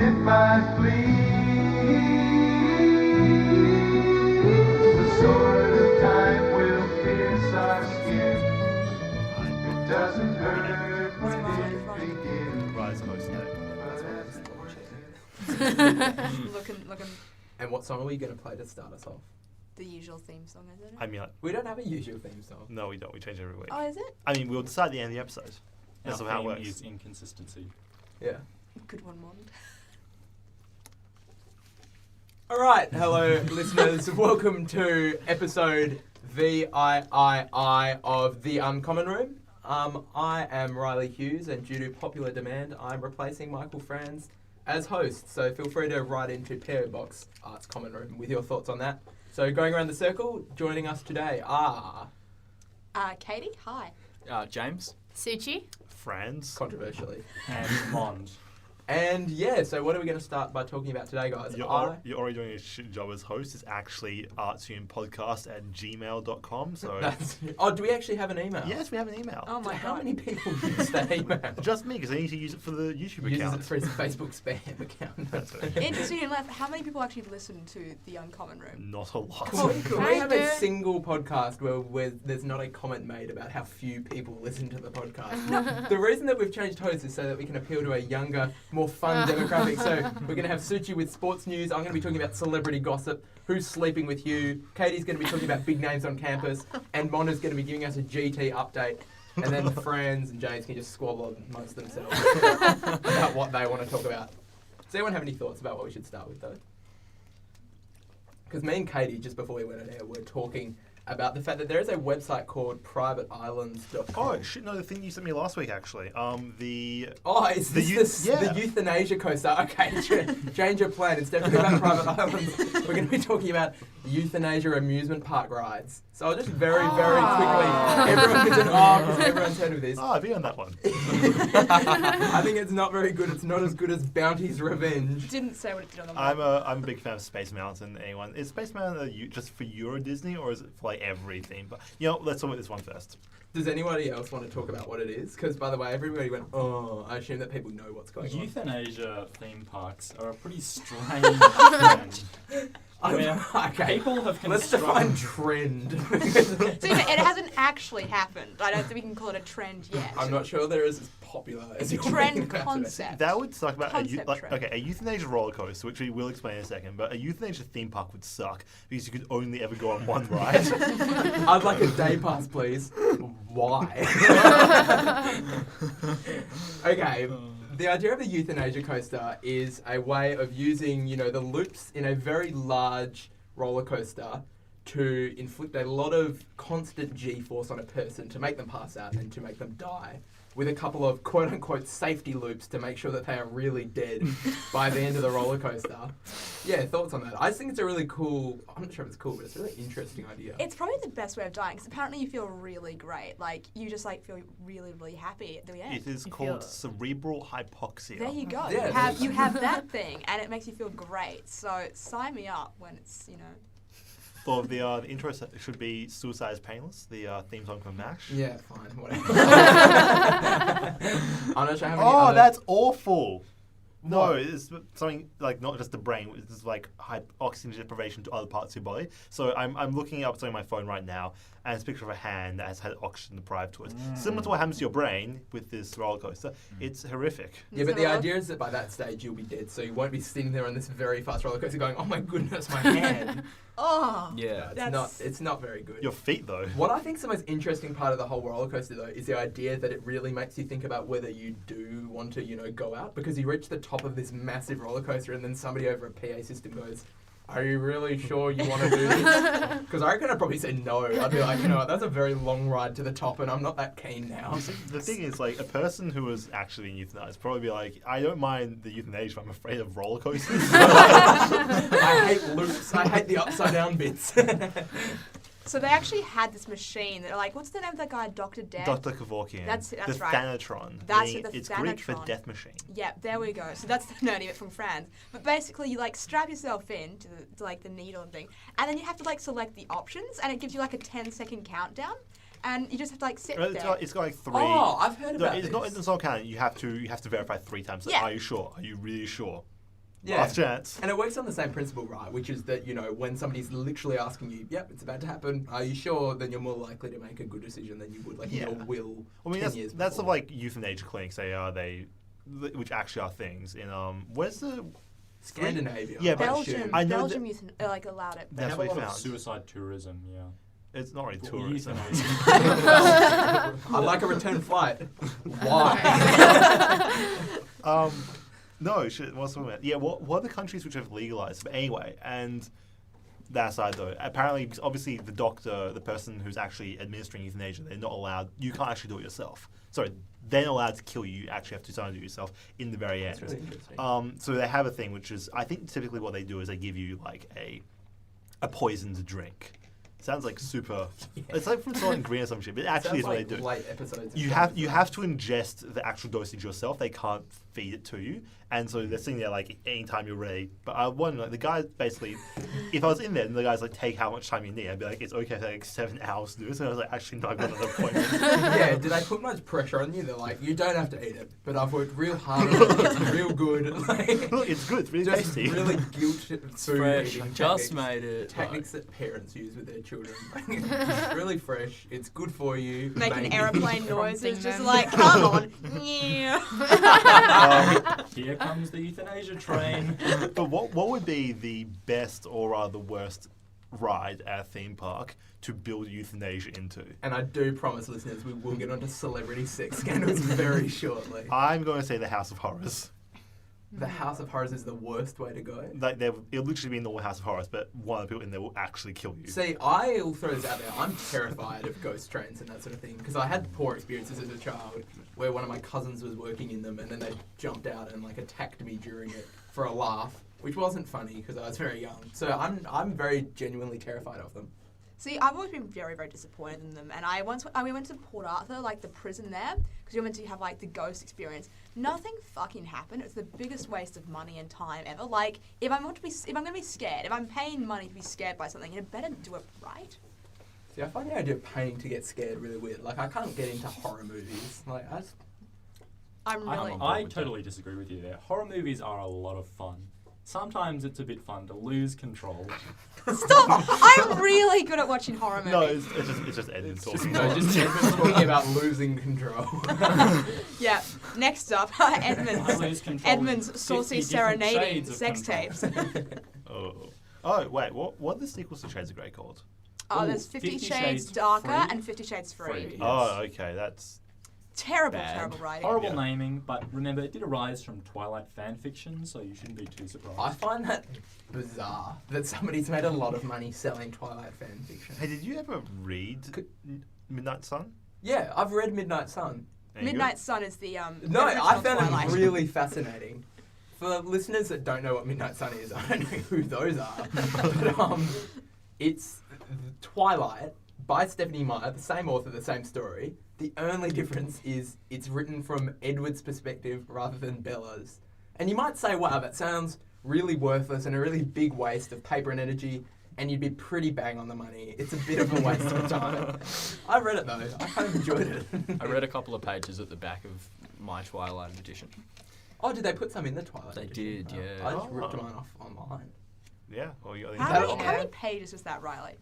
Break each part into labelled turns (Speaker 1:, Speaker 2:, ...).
Speaker 1: it might bleed. The sword of time will pierce our skin. It doesn't hurt when it begins.
Speaker 2: Right, supposed
Speaker 3: Looking
Speaker 4: And what song are we going to play to start us off?
Speaker 3: the usual theme song, is it?
Speaker 2: I mean, like,
Speaker 4: We don't have a usual theme song.
Speaker 2: no, we don't. We change every week.
Speaker 3: Oh, is it?
Speaker 2: I mean, we'll decide at the end of the episode. That's
Speaker 5: Our
Speaker 2: how it
Speaker 5: theme
Speaker 2: works.
Speaker 5: is inconsistency.
Speaker 4: Yeah.
Speaker 3: Good one, Mond.
Speaker 4: All right, hello, listeners. Welcome to episode VIII of The Uncommon Room. I am Riley Hughes, and due to popular demand, I'm replacing Michael Franz as host. So feel free to write into PO Box Arts Common Room with your thoughts on that. So going around the circle, joining us today are...
Speaker 3: Katy, hi.
Speaker 5: James
Speaker 6: Suchi?
Speaker 2: Franz.
Speaker 4: controversially.
Speaker 5: and Mond.
Speaker 4: And yeah, so what are we going to start by talking about today, guys?
Speaker 2: You're already doing a shit job as host. It's actually artsunepodcast@gmail.com. So
Speaker 4: Oh, do we actually have an email?
Speaker 2: yes, we have an email.
Speaker 3: Oh my
Speaker 4: How
Speaker 3: god.
Speaker 4: many people use that email?
Speaker 2: Just me, because I need to use it for the YouTube
Speaker 4: Uses
Speaker 2: account.
Speaker 4: it for his Facebook spam account.
Speaker 2: That's it.
Speaker 3: Interesting enough, how many people actually listen to The Uncommon Room?
Speaker 2: Not a lot.
Speaker 4: Cool. Can we
Speaker 6: I
Speaker 4: have a
Speaker 6: do.
Speaker 4: single podcast where there's not a comment made about how few people listen to the podcast? The reason that we've changed hosts is so that we can appeal to a younger, more fun demographic. So we're going to have Suchi with sports news. I'm going to be talking about celebrity gossip. Who's sleeping with you? Katie's going to be talking about big names on campus. And Mon is going to be giving us a GT update. And then Franz and James can just squabble amongst themselves about what they want to talk about. Does anyone have any thoughts about what we should start with, though? Because me and Katie, just before we went on air, were talking about the fact that there is a website called privateislands.com.
Speaker 2: Oh, shit, no, the thing you sent me last week, actually.
Speaker 4: Oh, is
Speaker 2: The
Speaker 4: this
Speaker 2: yeah.
Speaker 4: the euthanasia co-star? Okay, change your plan. Instead of talking about private islands, we're going to be talking about euthanasia amusement park rides. So I'll just very quickly, everyone's heard of this.
Speaker 2: Oh, I've been on that one.
Speaker 4: I think it's not very good. It's not as good as Bounty's Revenge.
Speaker 3: Didn't say what it did on the
Speaker 2: I'm a big fan of Space Mountain. Anyone? Is Space Mountain just for Euro Disney, or is it for like everything? But let's talk about this one first.
Speaker 4: Does anybody else want to talk about what it is? Because, by the way, everybody went, oh, I assume that people know what's going on.
Speaker 5: Euthanasia theme parks are a pretty strange trend.
Speaker 4: Okay,
Speaker 5: People have
Speaker 4: let's
Speaker 5: constructed...
Speaker 4: define trend.
Speaker 3: So it hasn't actually happened. I don't think we can call it a trend yet.
Speaker 4: I'm not sure there is as popular as
Speaker 3: It's a
Speaker 4: you're
Speaker 3: trend
Speaker 4: making it out to be.
Speaker 3: concept.
Speaker 2: That would suck about
Speaker 3: Concept trend.
Speaker 2: a euthanasia roller coaster, which we will explain in a second. But a euthanasia theme park would suck because you could only ever go on one ride.
Speaker 4: I'd like a day pass, please. Why? Okay. The idea of a euthanasia coaster is a way of using, the loops in a very large roller coaster to inflict a lot of constant G-force on a person to make them pass out and to make them die, with a couple of quote-unquote safety loops to make sure that they are really dead by the end of the roller coaster. Yeah, thoughts on that? I just think it's a really cool, I'm not sure if it's cool, but it's a really interesting idea.
Speaker 3: It's probably the best way of dying, because apparently you feel really great. Like, you just, feel really, really happy at the end.
Speaker 2: It is
Speaker 6: You
Speaker 2: called
Speaker 6: feel-
Speaker 2: cerebral hypoxia.
Speaker 3: There you go.
Speaker 4: Yeah.
Speaker 3: You have that thing, and it makes you feel great. So sign me up when it's,
Speaker 2: So the intro should be Suicide is Painless, the theme song from MASH.
Speaker 4: Yeah, fine, whatever. I'm not sure how many
Speaker 2: Oh,
Speaker 4: other...
Speaker 2: that's awful. No,
Speaker 4: What?
Speaker 2: it's something like not just the brain. It's like oxygen deprivation to other parts of your body. So I'm looking up something on my phone right now, and it's a picture of a hand that has had oxygen deprived to it. Similar to what happens to your brain with this roller coaster. It's horrific.
Speaker 4: Yeah, but the
Speaker 3: So-
Speaker 4: idea is that by that stage you'll be dead, so you won't be sitting there on this very fast roller coaster going, "Oh my goodness, my hand!"
Speaker 3: Oh.
Speaker 5: Yeah.
Speaker 4: It's not very good.
Speaker 2: Your feet, though.
Speaker 4: What I think is the most interesting part of the whole roller coaster, though, is the idea that it really makes you think about whether you do want to, go out, because you reach the top of this massive roller coaster, and then somebody over a PA system goes, "Are you really sure you want to do this?" Because I reckon I'd probably say no. I'd be like, what, that's a very long ride to the top, and I'm not that keen now.
Speaker 2: The thing is, like, a person who was actually being euthanized probably be like, I don't mind the euthanasia, but I'm afraid of roller coasters.
Speaker 4: I hate loops. I hate the upside down bits.
Speaker 3: So they actually had this machine that are like, what's the name of that guy, Dr. Death?
Speaker 2: Dr. Kevorkian.
Speaker 3: That's
Speaker 2: the
Speaker 3: right.
Speaker 2: Thanatron.
Speaker 3: That's it, the
Speaker 2: It's Greek for
Speaker 3: Thanatron.
Speaker 2: death machine.
Speaker 3: Yeah, there we go. So that's the nerdy bit from Franz. But basically, you strap yourself in to the needle and thing, and then you have to select the options, and it gives you a 10-second countdown, and you just have to sit there.
Speaker 2: It's got like 3.
Speaker 4: Oh, I've heard
Speaker 2: No,
Speaker 4: about
Speaker 2: it's
Speaker 4: this.
Speaker 2: not. It's not count. You have to verify 3 times. Like,
Speaker 3: Yeah.
Speaker 2: Are you sure? Are you really sure?
Speaker 4: Yeah.
Speaker 2: Last chance.
Speaker 4: And it works on the same principle, right? Which is that, when somebody's literally asking you, yep, it's about to happen, are you sure? Then you're more likely to make a good decision than you would, in your will.
Speaker 2: I mean,
Speaker 4: 10 years
Speaker 2: that's
Speaker 4: before.
Speaker 2: the euthanasia clinics. Which actually are things in where's the
Speaker 4: Scandinavia.
Speaker 2: Yeah,
Speaker 4: I
Speaker 3: Belgium,
Speaker 4: assume.
Speaker 2: I know
Speaker 3: Belgium allowed it.
Speaker 5: They
Speaker 2: That's
Speaker 5: have
Speaker 2: what
Speaker 5: a
Speaker 2: we
Speaker 5: lot of
Speaker 2: found.
Speaker 5: suicide tourism, yeah.
Speaker 2: It's not really
Speaker 5: Well,
Speaker 2: tourism.
Speaker 5: euthanasia.
Speaker 4: I'd like a return flight. Why?
Speaker 2: No, shit. What's the one? Yeah, what are the countries which have legalized? But anyway, and that aside though, apparently, obviously, the doctor, the person who's actually administering euthanasia, they're not allowed. You can't actually do it yourself. Sorry, they're not allowed to kill you. You actually have to try and do it yourself in the very end.
Speaker 4: That's really interesting.
Speaker 2: So they have a thing which is, I think typically what they do is they give you a poisoned drink. Sounds like super.
Speaker 4: Yeah.
Speaker 2: It's like from Soylent Green or some shit, but it actually is
Speaker 4: Sounds
Speaker 2: what they do.
Speaker 4: late episodes of
Speaker 2: You have to ingest the actual dosage yourself. They can't feed it to you, and so they're sitting there anytime you're ready. But I wonder, the guy basically, if I was in there and the guy's take how much time you need, I'd be like, it's okay for 7 hours to do this. And I was like, actually, no, I've got another appointment.
Speaker 4: Yeah, did I put much pressure on you? They're like, you don't have to eat it, but I've worked real hard on it. It's real good.
Speaker 2: Look, it's good. It's really
Speaker 4: just
Speaker 2: tasty.
Speaker 4: really guilt food
Speaker 6: Fresh.
Speaker 4: eating
Speaker 6: Just
Speaker 4: techniques.
Speaker 6: made it.
Speaker 4: Techniques that parents use with their children. It's really fresh. It's good for you.
Speaker 3: Making
Speaker 4: maybe.
Speaker 3: airplane noises, just
Speaker 7: them.
Speaker 3: come on. Yeah.
Speaker 5: Here comes the euthanasia train.
Speaker 2: But what would be the best or rather the worst ride at a theme park to build euthanasia into?
Speaker 4: And I do promise listeners we will get onto celebrity sex scandals very shortly.
Speaker 2: I'm going to say the House of Horrors.
Speaker 4: The House of Horrors is the worst way to go.
Speaker 2: It'll literally be in the House of Horrors, but one of the people in there will actually kill you.
Speaker 4: See, I'll throw this out there. I'm terrified of ghost trains and that sort of thing because I had poor experiences as a child where one of my cousins was working in them and then they jumped out and attacked me during it for a laugh, which wasn't funny because I was very young. So I'm very genuinely terrified of them.
Speaker 3: See, I've always been very, very disappointed in them. And we went to Port Arthur, the prison there, because you're meant to have the ghost experience. Nothing fucking happened. It's the biggest waste of money and time ever. If I'm going to be scared, if I'm paying money to be scared by something, you better do it right.
Speaker 4: See, I find the idea of paying to get scared really weird. I can't get into horror movies.
Speaker 5: I totally disagree with you there. Horror movies are a lot of fun. Sometimes it's a bit fun to lose control.
Speaker 3: Stop! I'm really good at watching horror movies.
Speaker 2: No, it's just Edmond talking.
Speaker 4: Just Edmund talking about losing control.
Speaker 3: Yeah. Next up,
Speaker 5: I lose control
Speaker 3: Edmund's
Speaker 5: in
Speaker 3: saucy
Speaker 5: 50 different
Speaker 3: serenading
Speaker 5: shades of
Speaker 3: sex
Speaker 5: control.
Speaker 3: tapes.
Speaker 2: Oh, wait, what are the sequels to Shades of Grey called?
Speaker 3: Oh,
Speaker 5: Ooh,
Speaker 3: there's 50
Speaker 5: 50
Speaker 3: Shades
Speaker 5: Shades
Speaker 3: Darker
Speaker 5: Free.
Speaker 3: and 50 Shades Free.
Speaker 5: Free. Yes.
Speaker 2: Oh, okay, that's...
Speaker 3: Terrible,
Speaker 6: Bad.
Speaker 3: terrible writing.
Speaker 5: Horrible
Speaker 2: Yeah.
Speaker 5: naming, but remember, it did arise from Twilight fan fiction, so you shouldn't be too surprised.
Speaker 4: I find that bizarre that somebody's made a lot of money selling Twilight fan fiction.
Speaker 2: Hey, did you ever read Midnight Sun?
Speaker 4: Yeah, I've read Midnight Sun.
Speaker 2: Any good?
Speaker 3: Midnight Sun is the
Speaker 4: No,
Speaker 3: original
Speaker 4: I found
Speaker 3: Twilight.
Speaker 4: it really fascinating. For listeners that don't know what Midnight Sun is, I don't know who those are. But it's Twilight by Stephanie Meyer, the same author, the same story. The only difference is it's written from Edward's perspective rather than Bella's. And you might say, wow, that sounds really worthless and a really big waste of paper and energy, and you'd be pretty bang on the money. It's a bit of a waste of time. I read it though. I kind of enjoyed it.
Speaker 6: I read a couple of pages at the back of my Twilight edition.
Speaker 4: Oh, did they put some in the Twilight
Speaker 6: They
Speaker 4: edition?
Speaker 6: did, yeah.
Speaker 4: I just ripped mine off online.
Speaker 2: Yeah, well, you got
Speaker 3: How
Speaker 4: That-
Speaker 3: many, how many pages was that, Riley?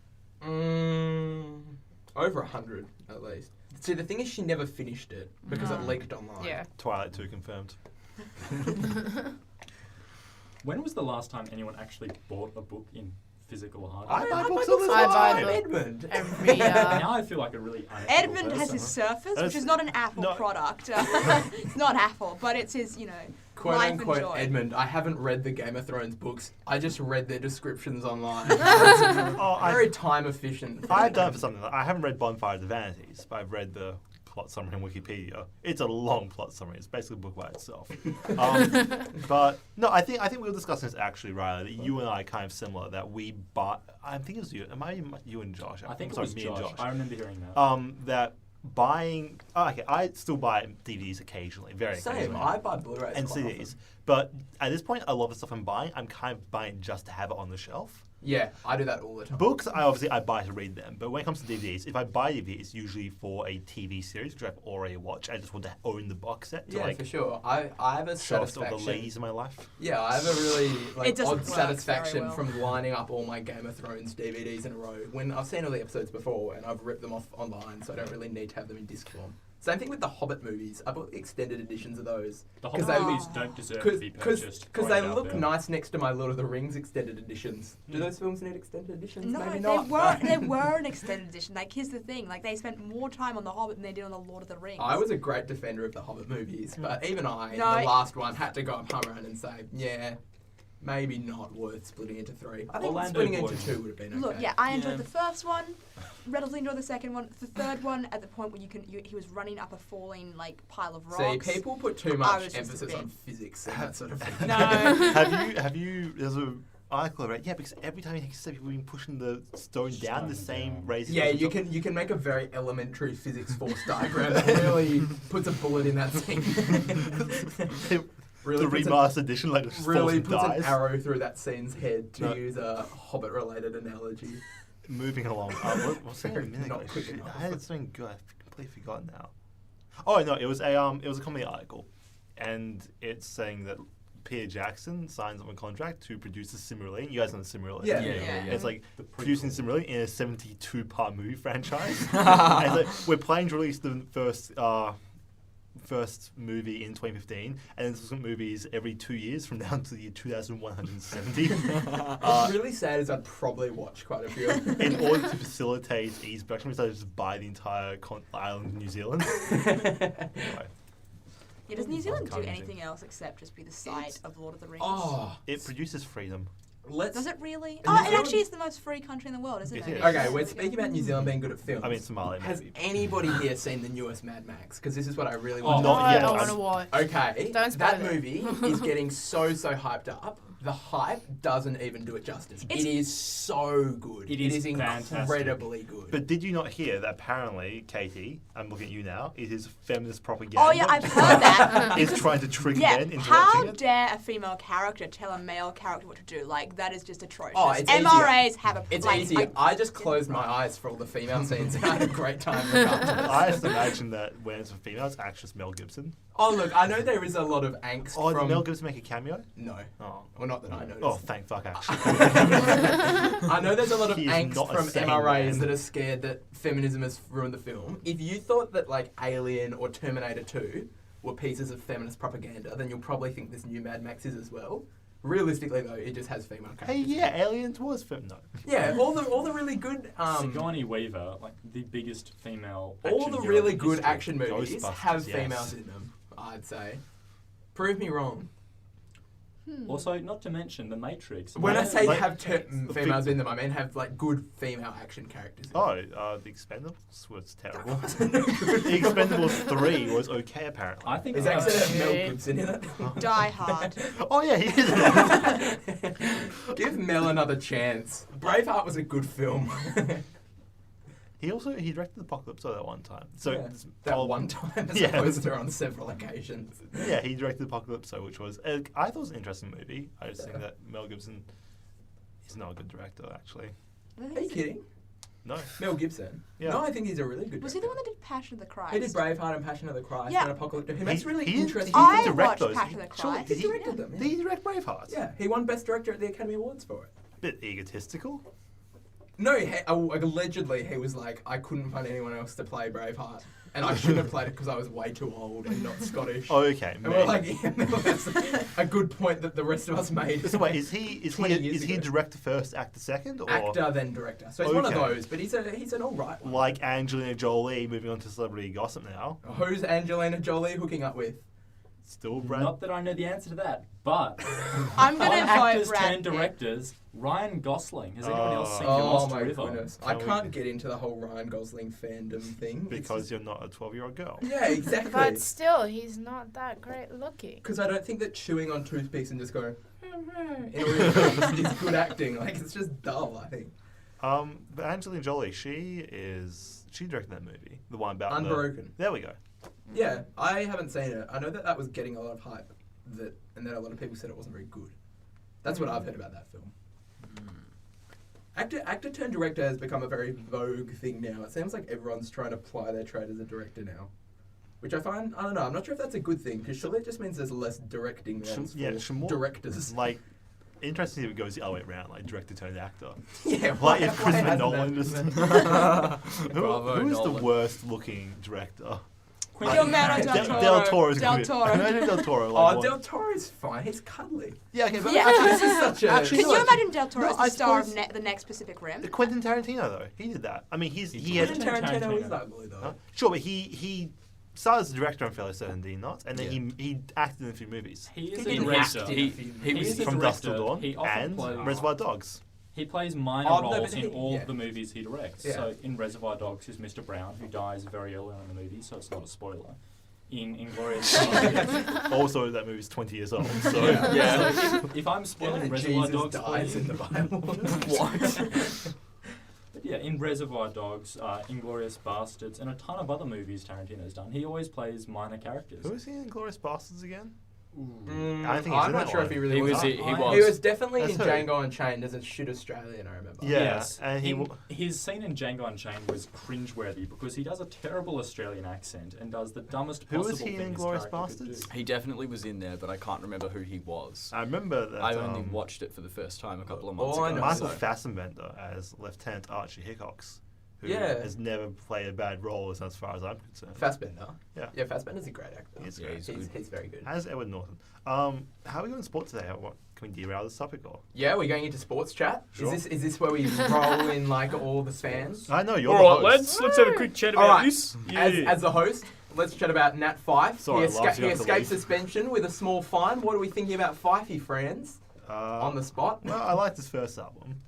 Speaker 4: Over 100 at least. See, the thing is, she never finished it because it leaked online.
Speaker 7: Yeah.
Speaker 2: Twilight 2 confirmed.
Speaker 5: When was the last time anyone actually bought a book in physical hard?
Speaker 2: I buy
Speaker 4: buy
Speaker 2: books all the
Speaker 7: I buy
Speaker 2: time.
Speaker 7: books.
Speaker 4: Edmund.
Speaker 7: Every
Speaker 5: Now I feel like a really unethical
Speaker 3: Edmund has
Speaker 5: person.
Speaker 3: his Surface,
Speaker 2: That's-
Speaker 3: which is not an Apple
Speaker 2: no.
Speaker 3: product. It's not Apple, but it's his,
Speaker 4: Quote
Speaker 3: life and
Speaker 4: unquote
Speaker 3: joy.
Speaker 4: Edmund, I haven't read the Game of Thrones books. I just read their descriptions online.
Speaker 2: Oh,
Speaker 4: Very time efficient.
Speaker 2: I've done it for something. I haven't read Bonfire of the Vanities, but I've read the plot summary on Wikipedia. It's a long plot summary. It's basically a book by itself. But no, I think we were discussing this actually, Riley. That you and I are kind of similar. That we bought. I think it was you. Am I you and Josh?
Speaker 5: I think it
Speaker 2: Sorry,
Speaker 5: was
Speaker 2: me
Speaker 5: Josh.
Speaker 2: and Josh.
Speaker 5: I remember hearing that.
Speaker 2: That buying. Oh, okay, I still buy DVDs occasionally, very
Speaker 4: Same,
Speaker 2: occasionally.
Speaker 4: I buy Blu-rays
Speaker 2: and
Speaker 4: quite
Speaker 2: CDs.
Speaker 4: often.
Speaker 2: But at this point, a lot of the stuff I'm buying just to have it on the shelf.
Speaker 4: Yeah, I do that all the time.
Speaker 2: Books, I buy to read them, but when it comes to DVDs, if I buy DVDs, it's usually for a TV series, which I've already watched. I just want to own the box set to
Speaker 4: Yeah, for sure. I have a
Speaker 2: show off all the
Speaker 4: satisfaction.
Speaker 2: ladies in my life.
Speaker 4: Yeah, I have a really
Speaker 3: It doesn't
Speaker 4: odd
Speaker 3: work
Speaker 4: satisfaction
Speaker 3: very well.
Speaker 4: from lining up all my Game of Thrones DVDs in a row when I've seen all the episodes before and I've ripped them off online, so I don't really need to have them in disc form. Same thing with the Hobbit movies. I bought extended editions of those.
Speaker 5: The
Speaker 4: 'Cause
Speaker 5: Hobbit
Speaker 4: they-
Speaker 5: movies don't deserve to be purchased.
Speaker 4: Because they
Speaker 5: right out
Speaker 4: look
Speaker 5: there.
Speaker 4: nice next to my Lord of the Rings extended editions. Do those films need extended editions?
Speaker 3: No,
Speaker 4: Maybe
Speaker 3: they
Speaker 4: not.
Speaker 3: were an extended edition. Like, here's the thing: like, they spent more time on The Hobbit than they did on The Lord of the Rings.
Speaker 4: I was a great defender of the Hobbit movies, but even I,
Speaker 3: No.
Speaker 4: the last one, had to go up around and say, yeah, maybe not worth splitting into 3. I think
Speaker 5: Orlando
Speaker 4: splitting into
Speaker 5: Bloom.
Speaker 4: 2 would have been okay.
Speaker 3: Look, yeah, I enjoyed
Speaker 6: Yeah.
Speaker 3: the first one. Relatively enjoyed the second one. The third one, at the point where he was running up a falling like pile of
Speaker 4: See,
Speaker 3: rocks.
Speaker 4: people put too
Speaker 3: I
Speaker 4: much
Speaker 3: was just a
Speaker 4: emphasis
Speaker 3: bit-
Speaker 4: on physics and that sort of thing.
Speaker 3: No.
Speaker 2: have you? There's an article about because every time you take a step, people have been pushing the stone down the
Speaker 5: Stone
Speaker 2: same
Speaker 5: down.
Speaker 2: raise.
Speaker 4: Yeah, you can make a very elementary physics force diagram that really puts a bullet in that scene.
Speaker 2: The
Speaker 4: puts
Speaker 2: remastered edition, like just
Speaker 4: really
Speaker 2: falls and
Speaker 4: puts an
Speaker 2: dies.
Speaker 4: arrow through that scene's head, to
Speaker 2: No.
Speaker 4: use a Hobbit-related analogy.
Speaker 2: Moving along. What's that? A
Speaker 4: Very
Speaker 2: minute
Speaker 4: not
Speaker 2: ago?
Speaker 4: quick
Speaker 2: Shit,
Speaker 4: enough.
Speaker 2: I had something good. I've completely forgotten now. Oh no, it was a comedy article, and it's saying that Peter Jackson signs on a contract to produce a Cimmerillion. You guys know the Cimmerillion?
Speaker 4: Yeah.
Speaker 6: Yeah.
Speaker 2: It's like
Speaker 5: The
Speaker 2: producing
Speaker 5: prequel.
Speaker 2: Cimmerillion in a 72-part movie franchise. And it's like, we're planning to release the first movie in 2015, and then subsequent movies every 2 years from now to the year 2170.
Speaker 4: What's really sad is I'd probably watch quite a few.
Speaker 2: In order to facilitate ease production, we decided to just buy the entire island of New Zealand. Anyway.
Speaker 3: Yeah, does New Zealand do
Speaker 2: Can't use
Speaker 3: anything else except just be the site of Lord of the Rings?
Speaker 4: Oh,
Speaker 2: It produces freedom.
Speaker 4: let's.
Speaker 3: Does it really?
Speaker 4: New
Speaker 3: Oh, it
Speaker 4: Zealand-
Speaker 3: actually is the most free country in the world, isn't
Speaker 2: It
Speaker 3: it?
Speaker 2: is.
Speaker 4: Okay, we're speaking about New Zealand being good at films.
Speaker 2: I mean, Somalia,
Speaker 4: Has
Speaker 2: maybe.
Speaker 4: anybody here seen the newest Mad Max? Because this is what I really
Speaker 5: Oh,
Speaker 4: want.
Speaker 2: not
Speaker 7: I
Speaker 2: yet.
Speaker 7: don't
Speaker 2: I'm-
Speaker 7: want to watch.
Speaker 4: Okay,
Speaker 7: Don't spoil
Speaker 4: that
Speaker 7: it.
Speaker 4: movie is getting so hyped up. The hype doesn't even do it justice.
Speaker 3: It's-
Speaker 4: It is so good.
Speaker 5: It is
Speaker 4: incredibly
Speaker 5: fantastic.
Speaker 4: good.
Speaker 2: But did you not hear that apparently, Katy, I'm looking at you now, it is feminist propaganda.
Speaker 3: Oh yeah, I've heard that.
Speaker 2: Is trying to trick
Speaker 3: Yeah,
Speaker 2: men into
Speaker 3: how
Speaker 2: watching it.
Speaker 3: dare a female character tell a male character what to do? Like, that is just atrocious.
Speaker 4: Oh, it's
Speaker 3: MRAs have a
Speaker 4: It's
Speaker 3: like,
Speaker 4: easy. I just closed my eyes for all the female scenes and I had a great time regardless.
Speaker 2: I just imagine that when it's a female, it's actress Mel Gibson.
Speaker 4: Oh, look, I know there is a lot of angst
Speaker 2: Oh, did
Speaker 4: from...
Speaker 2: Mel Gibson make a cameo?
Speaker 4: No.
Speaker 2: Oh.
Speaker 4: Well, not that I noticed.
Speaker 2: Oh, thank fuck, actually.
Speaker 4: I know there's a lot of
Speaker 2: He is
Speaker 4: angst
Speaker 2: not a
Speaker 4: from
Speaker 2: sane
Speaker 4: MRAs
Speaker 2: man.
Speaker 4: that are scared that feminism has ruined the film. If you thought that, like, Alien or Terminator 2 were pieces of feminist propaganda, then you'll probably think this new Mad Max is as well. Realistically, though, it just has female
Speaker 2: Hey,
Speaker 4: characters.
Speaker 2: yeah, Aliens was no.
Speaker 4: Yeah, all the really good...
Speaker 5: Sigourney Weaver, like the biggest female.
Speaker 4: all
Speaker 5: action
Speaker 4: the
Speaker 5: hero
Speaker 4: really
Speaker 5: in
Speaker 4: good
Speaker 5: history.
Speaker 4: action movies
Speaker 2: Ghostbusters,
Speaker 4: have
Speaker 2: yes.
Speaker 4: females in them, I'd say. Prove me wrong.
Speaker 5: Also, not to mention The Matrix.
Speaker 4: When I
Speaker 5: Why-
Speaker 4: say
Speaker 2: Like-
Speaker 4: have females in them, I mean have like good female action characters. In
Speaker 2: Oh, The Expendables was terrible. The Expendables 3 was okay, apparently.
Speaker 5: I think
Speaker 4: Is
Speaker 5: that-
Speaker 4: actually have Mel
Speaker 7: Okay.
Speaker 4: Gibson in it?
Speaker 3: Die Hard.
Speaker 2: Oh, yeah, he is in it.
Speaker 4: Give Mel another chance. Braveheart was a good film.
Speaker 2: He directed Apocalypse that one time. So
Speaker 4: Yeah,
Speaker 2: it's
Speaker 4: that
Speaker 2: all-
Speaker 4: one time, as
Speaker 2: Yeah.
Speaker 4: opposed to on several occasions.
Speaker 2: Yeah, he directed Apocalypse, which was I thought it was an interesting movie. I just think that Mel Gibson is not a good director, actually.
Speaker 4: Are you kidding?
Speaker 2: No.
Speaker 4: Mel Gibson?
Speaker 2: Yeah.
Speaker 4: No, I think he's a really good
Speaker 3: Was he the one
Speaker 4: director.
Speaker 3: that did Passion of the Christ?
Speaker 4: He did Braveheart and Passion of the Christ
Speaker 3: Yeah.
Speaker 4: and Apocalypse. He makes really
Speaker 2: he
Speaker 4: interesting...
Speaker 2: didn't
Speaker 3: I
Speaker 2: direct
Speaker 3: watched
Speaker 2: those.
Speaker 3: Passion of the
Speaker 2: Surely,
Speaker 3: Christ.
Speaker 2: did
Speaker 4: He directed them, yeah.
Speaker 2: Did he direct Braveheart?
Speaker 4: Yeah, he won Best Director at the Academy Awards for it.
Speaker 2: Bit egotistical.
Speaker 4: No, allegedly he was like, I couldn't find anyone else to play Braveheart. And I shouldn't have played it because I was way too old and not Scottish.
Speaker 2: Oh, okay.
Speaker 4: And we're like, yeah, that's a good point that the rest of us made.
Speaker 2: So wait, is he
Speaker 4: 20 years
Speaker 2: is he
Speaker 4: ago.
Speaker 2: director first, actor second, or
Speaker 4: Actor then director. So he's one of
Speaker 2: Okay.
Speaker 4: those, but he's an alright one.
Speaker 2: like Angelina Jolie moving on to celebrity gossip now?
Speaker 4: Who's Angelina Jolie hooking up with?
Speaker 2: Still Brad.
Speaker 5: Not that I know the answer to that, but
Speaker 3: I'm
Speaker 5: on
Speaker 3: gonna vote
Speaker 5: actors
Speaker 3: Brad
Speaker 5: turned
Speaker 3: Pitt.
Speaker 5: directors, Ryan Gosling. Has anyone else seen
Speaker 4: Oh
Speaker 5: Lost
Speaker 4: my
Speaker 5: River?
Speaker 4: goodness.
Speaker 2: Can
Speaker 4: I
Speaker 2: we-
Speaker 4: can't get into the whole Ryan Gosling fandom thing.
Speaker 2: Because you're not a 12-year-old girl.
Speaker 4: Yeah, exactly.
Speaker 7: But still, he's not that great looking.
Speaker 4: Because I don't think that chewing on toothpicks and just going in all your face is good acting. Like, it's just dull, I think.
Speaker 2: But Angelina Jolie, she directed that movie, the one about
Speaker 4: Unbroken.
Speaker 2: There we go.
Speaker 4: Yeah, I haven't seen it. I know that was getting a lot of hype, and that a lot of people said it wasn't very good. That's what I've heard about that film. Actor turned director has become a very vogue thing now. It seems like everyone's trying to ply their trade as a director now. Which I find, I don't know, I'm not sure if that's a good thing, because surely it just means there's less directing roles for directors.
Speaker 2: Like, interesting if it goes the other way around, like director turned actor.
Speaker 4: Yeah,
Speaker 2: like if Christopher
Speaker 4: hasn't
Speaker 2: Nolan
Speaker 4: that
Speaker 2: just...
Speaker 6: Bravo,
Speaker 2: who is the
Speaker 6: Nolan.
Speaker 2: worst looking director?
Speaker 3: Guillermo
Speaker 2: Del Toro's
Speaker 3: Del
Speaker 2: good.
Speaker 3: Toro.
Speaker 2: Imagine Del Toro. Like,
Speaker 4: Del Toro's fine. He's cuddly.
Speaker 2: Yeah, okay, but
Speaker 3: Yeah.
Speaker 2: actually,
Speaker 4: This is such a...
Speaker 2: Actually,
Speaker 3: Can you imagine Del Toro as
Speaker 2: I
Speaker 3: the star of
Speaker 2: suppose-
Speaker 3: the next Pacific Rim?
Speaker 2: Quentin Tarantino though, he did that. I mean, he has
Speaker 4: Tarantino is ugly, though.
Speaker 2: Huh? Sure, but he started as a director, I'm fairly certain, did he not? And then
Speaker 6: Yeah.
Speaker 2: he acted in a few movies.
Speaker 5: He is
Speaker 4: He
Speaker 5: a
Speaker 4: didn't
Speaker 5: director.
Speaker 4: act.
Speaker 6: He
Speaker 5: He
Speaker 6: was
Speaker 5: is a
Speaker 2: From Dusk Till
Speaker 5: director.
Speaker 2: Dawn
Speaker 5: He often
Speaker 2: and
Speaker 5: plays-
Speaker 2: Reservoir Dogs.
Speaker 5: He plays minor
Speaker 4: Oh, no,
Speaker 5: roles
Speaker 4: but
Speaker 5: in
Speaker 4: he-
Speaker 5: all
Speaker 4: yeah.
Speaker 5: of the movies he directs.
Speaker 4: Yeah.
Speaker 5: So in Reservoir Dogs, he's Mr. Brown, who dies very early on in the movie, so it's not a spoiler. In Inglourious Basterds.
Speaker 2: Also, that movie's 20 years old. So
Speaker 6: Yeah.
Speaker 5: So if I'm spoiling Reservoir
Speaker 4: Jesus
Speaker 5: Dogs for
Speaker 4: dies
Speaker 5: you,
Speaker 4: in the Bible.
Speaker 6: What?
Speaker 5: but yeah, in Reservoir Dogs, Inglourious Basterds, and a ton of other movies Tarantino's done, he always plays minor characters.
Speaker 2: who is he in Glorious Bastards again? I
Speaker 4: I'm
Speaker 2: don't think he's in
Speaker 4: not
Speaker 2: that
Speaker 4: sure
Speaker 2: one.
Speaker 4: if he really
Speaker 6: He
Speaker 4: was.
Speaker 6: was. He
Speaker 5: He
Speaker 6: was.
Speaker 4: He was definitely
Speaker 2: That's
Speaker 4: in
Speaker 2: who?
Speaker 4: Django Unchained as a shoot Australian, I remember.
Speaker 2: Yeah,
Speaker 5: Yes,
Speaker 2: and
Speaker 5: his scene in Django Unchained was cringeworthy because he does a terrible Australian accent and does the dumbest
Speaker 2: Who
Speaker 5: possible
Speaker 2: was he
Speaker 5: thing
Speaker 2: in
Speaker 5: his
Speaker 2: Inglourious
Speaker 5: character could
Speaker 2: Basterds?
Speaker 5: do.
Speaker 6: He definitely was in there, but I can't remember who he was.
Speaker 2: I remember that.
Speaker 6: I only watched it for the first time a couple of months
Speaker 4: All I
Speaker 6: ago.
Speaker 4: know
Speaker 2: Michael
Speaker 6: so-
Speaker 2: Fassbender as Lieutenant Archie Hickox, who
Speaker 4: Yeah.
Speaker 2: has never played a bad role as far as I'm concerned.
Speaker 4: Fassbender.
Speaker 2: Yeah.
Speaker 4: Yeah, Fassbender's a great actor.
Speaker 2: He's
Speaker 6: Yeah,
Speaker 2: great.
Speaker 6: he's
Speaker 4: He's,
Speaker 6: good.
Speaker 4: he's very good.
Speaker 2: As Edward Norton. How are we going sport today? What, can we derail this topic or?
Speaker 4: Yeah, we're going into sports chat.
Speaker 2: Sure.
Speaker 4: Is this where we roll in like all the fans?
Speaker 2: I know you're
Speaker 6: All
Speaker 2: the
Speaker 6: right,
Speaker 2: host.
Speaker 6: let's have a quick chat
Speaker 4: All
Speaker 6: about
Speaker 4: right.
Speaker 6: this.
Speaker 4: As the host, let's chat about Nat Fife.
Speaker 2: Sorry,
Speaker 4: he
Speaker 2: Lars, you
Speaker 4: he
Speaker 2: have to
Speaker 4: escaped
Speaker 2: leave.
Speaker 4: suspension with a small fine. What are we thinking about Fifey, Franz? On the spot?
Speaker 2: Well, I liked his first album.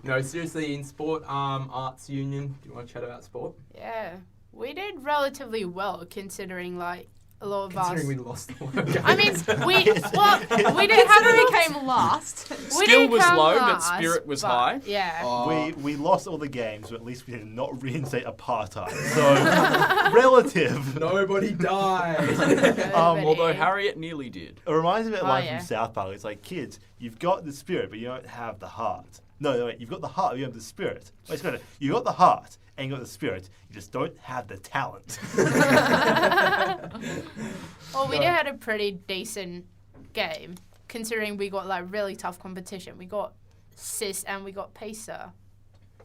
Speaker 4: No, seriously, in sport, arts union. Do you want to chat about sport?
Speaker 7: Yeah, we did relatively well considering like a lot of us.
Speaker 4: Considering we lost the World
Speaker 7: I mean, we didn't have
Speaker 3: Considering
Speaker 7: to
Speaker 3: we came last.
Speaker 7: we
Speaker 6: Skill
Speaker 7: didn't
Speaker 6: was
Speaker 7: come
Speaker 6: low, but
Speaker 7: last,
Speaker 6: spirit was high.
Speaker 7: Yeah.
Speaker 2: We lost all the games, but at least we did not reinstate apartheid. So, relative.
Speaker 4: Nobody died.
Speaker 6: Although Harriet nearly did.
Speaker 2: It reminds me of
Speaker 7: Oh,
Speaker 2: line
Speaker 7: yeah.
Speaker 2: from South Park. It's like, kids, you've got the spirit, but you don't have the heart. No, wait, you've got the heart, but you don't have the spirit. Wait, it's you've got the heart, and you've got the spirit, you just don't have the talent.
Speaker 7: Well, we did had a pretty decent game considering we got like really tough competition. We got CIS and we got PISA.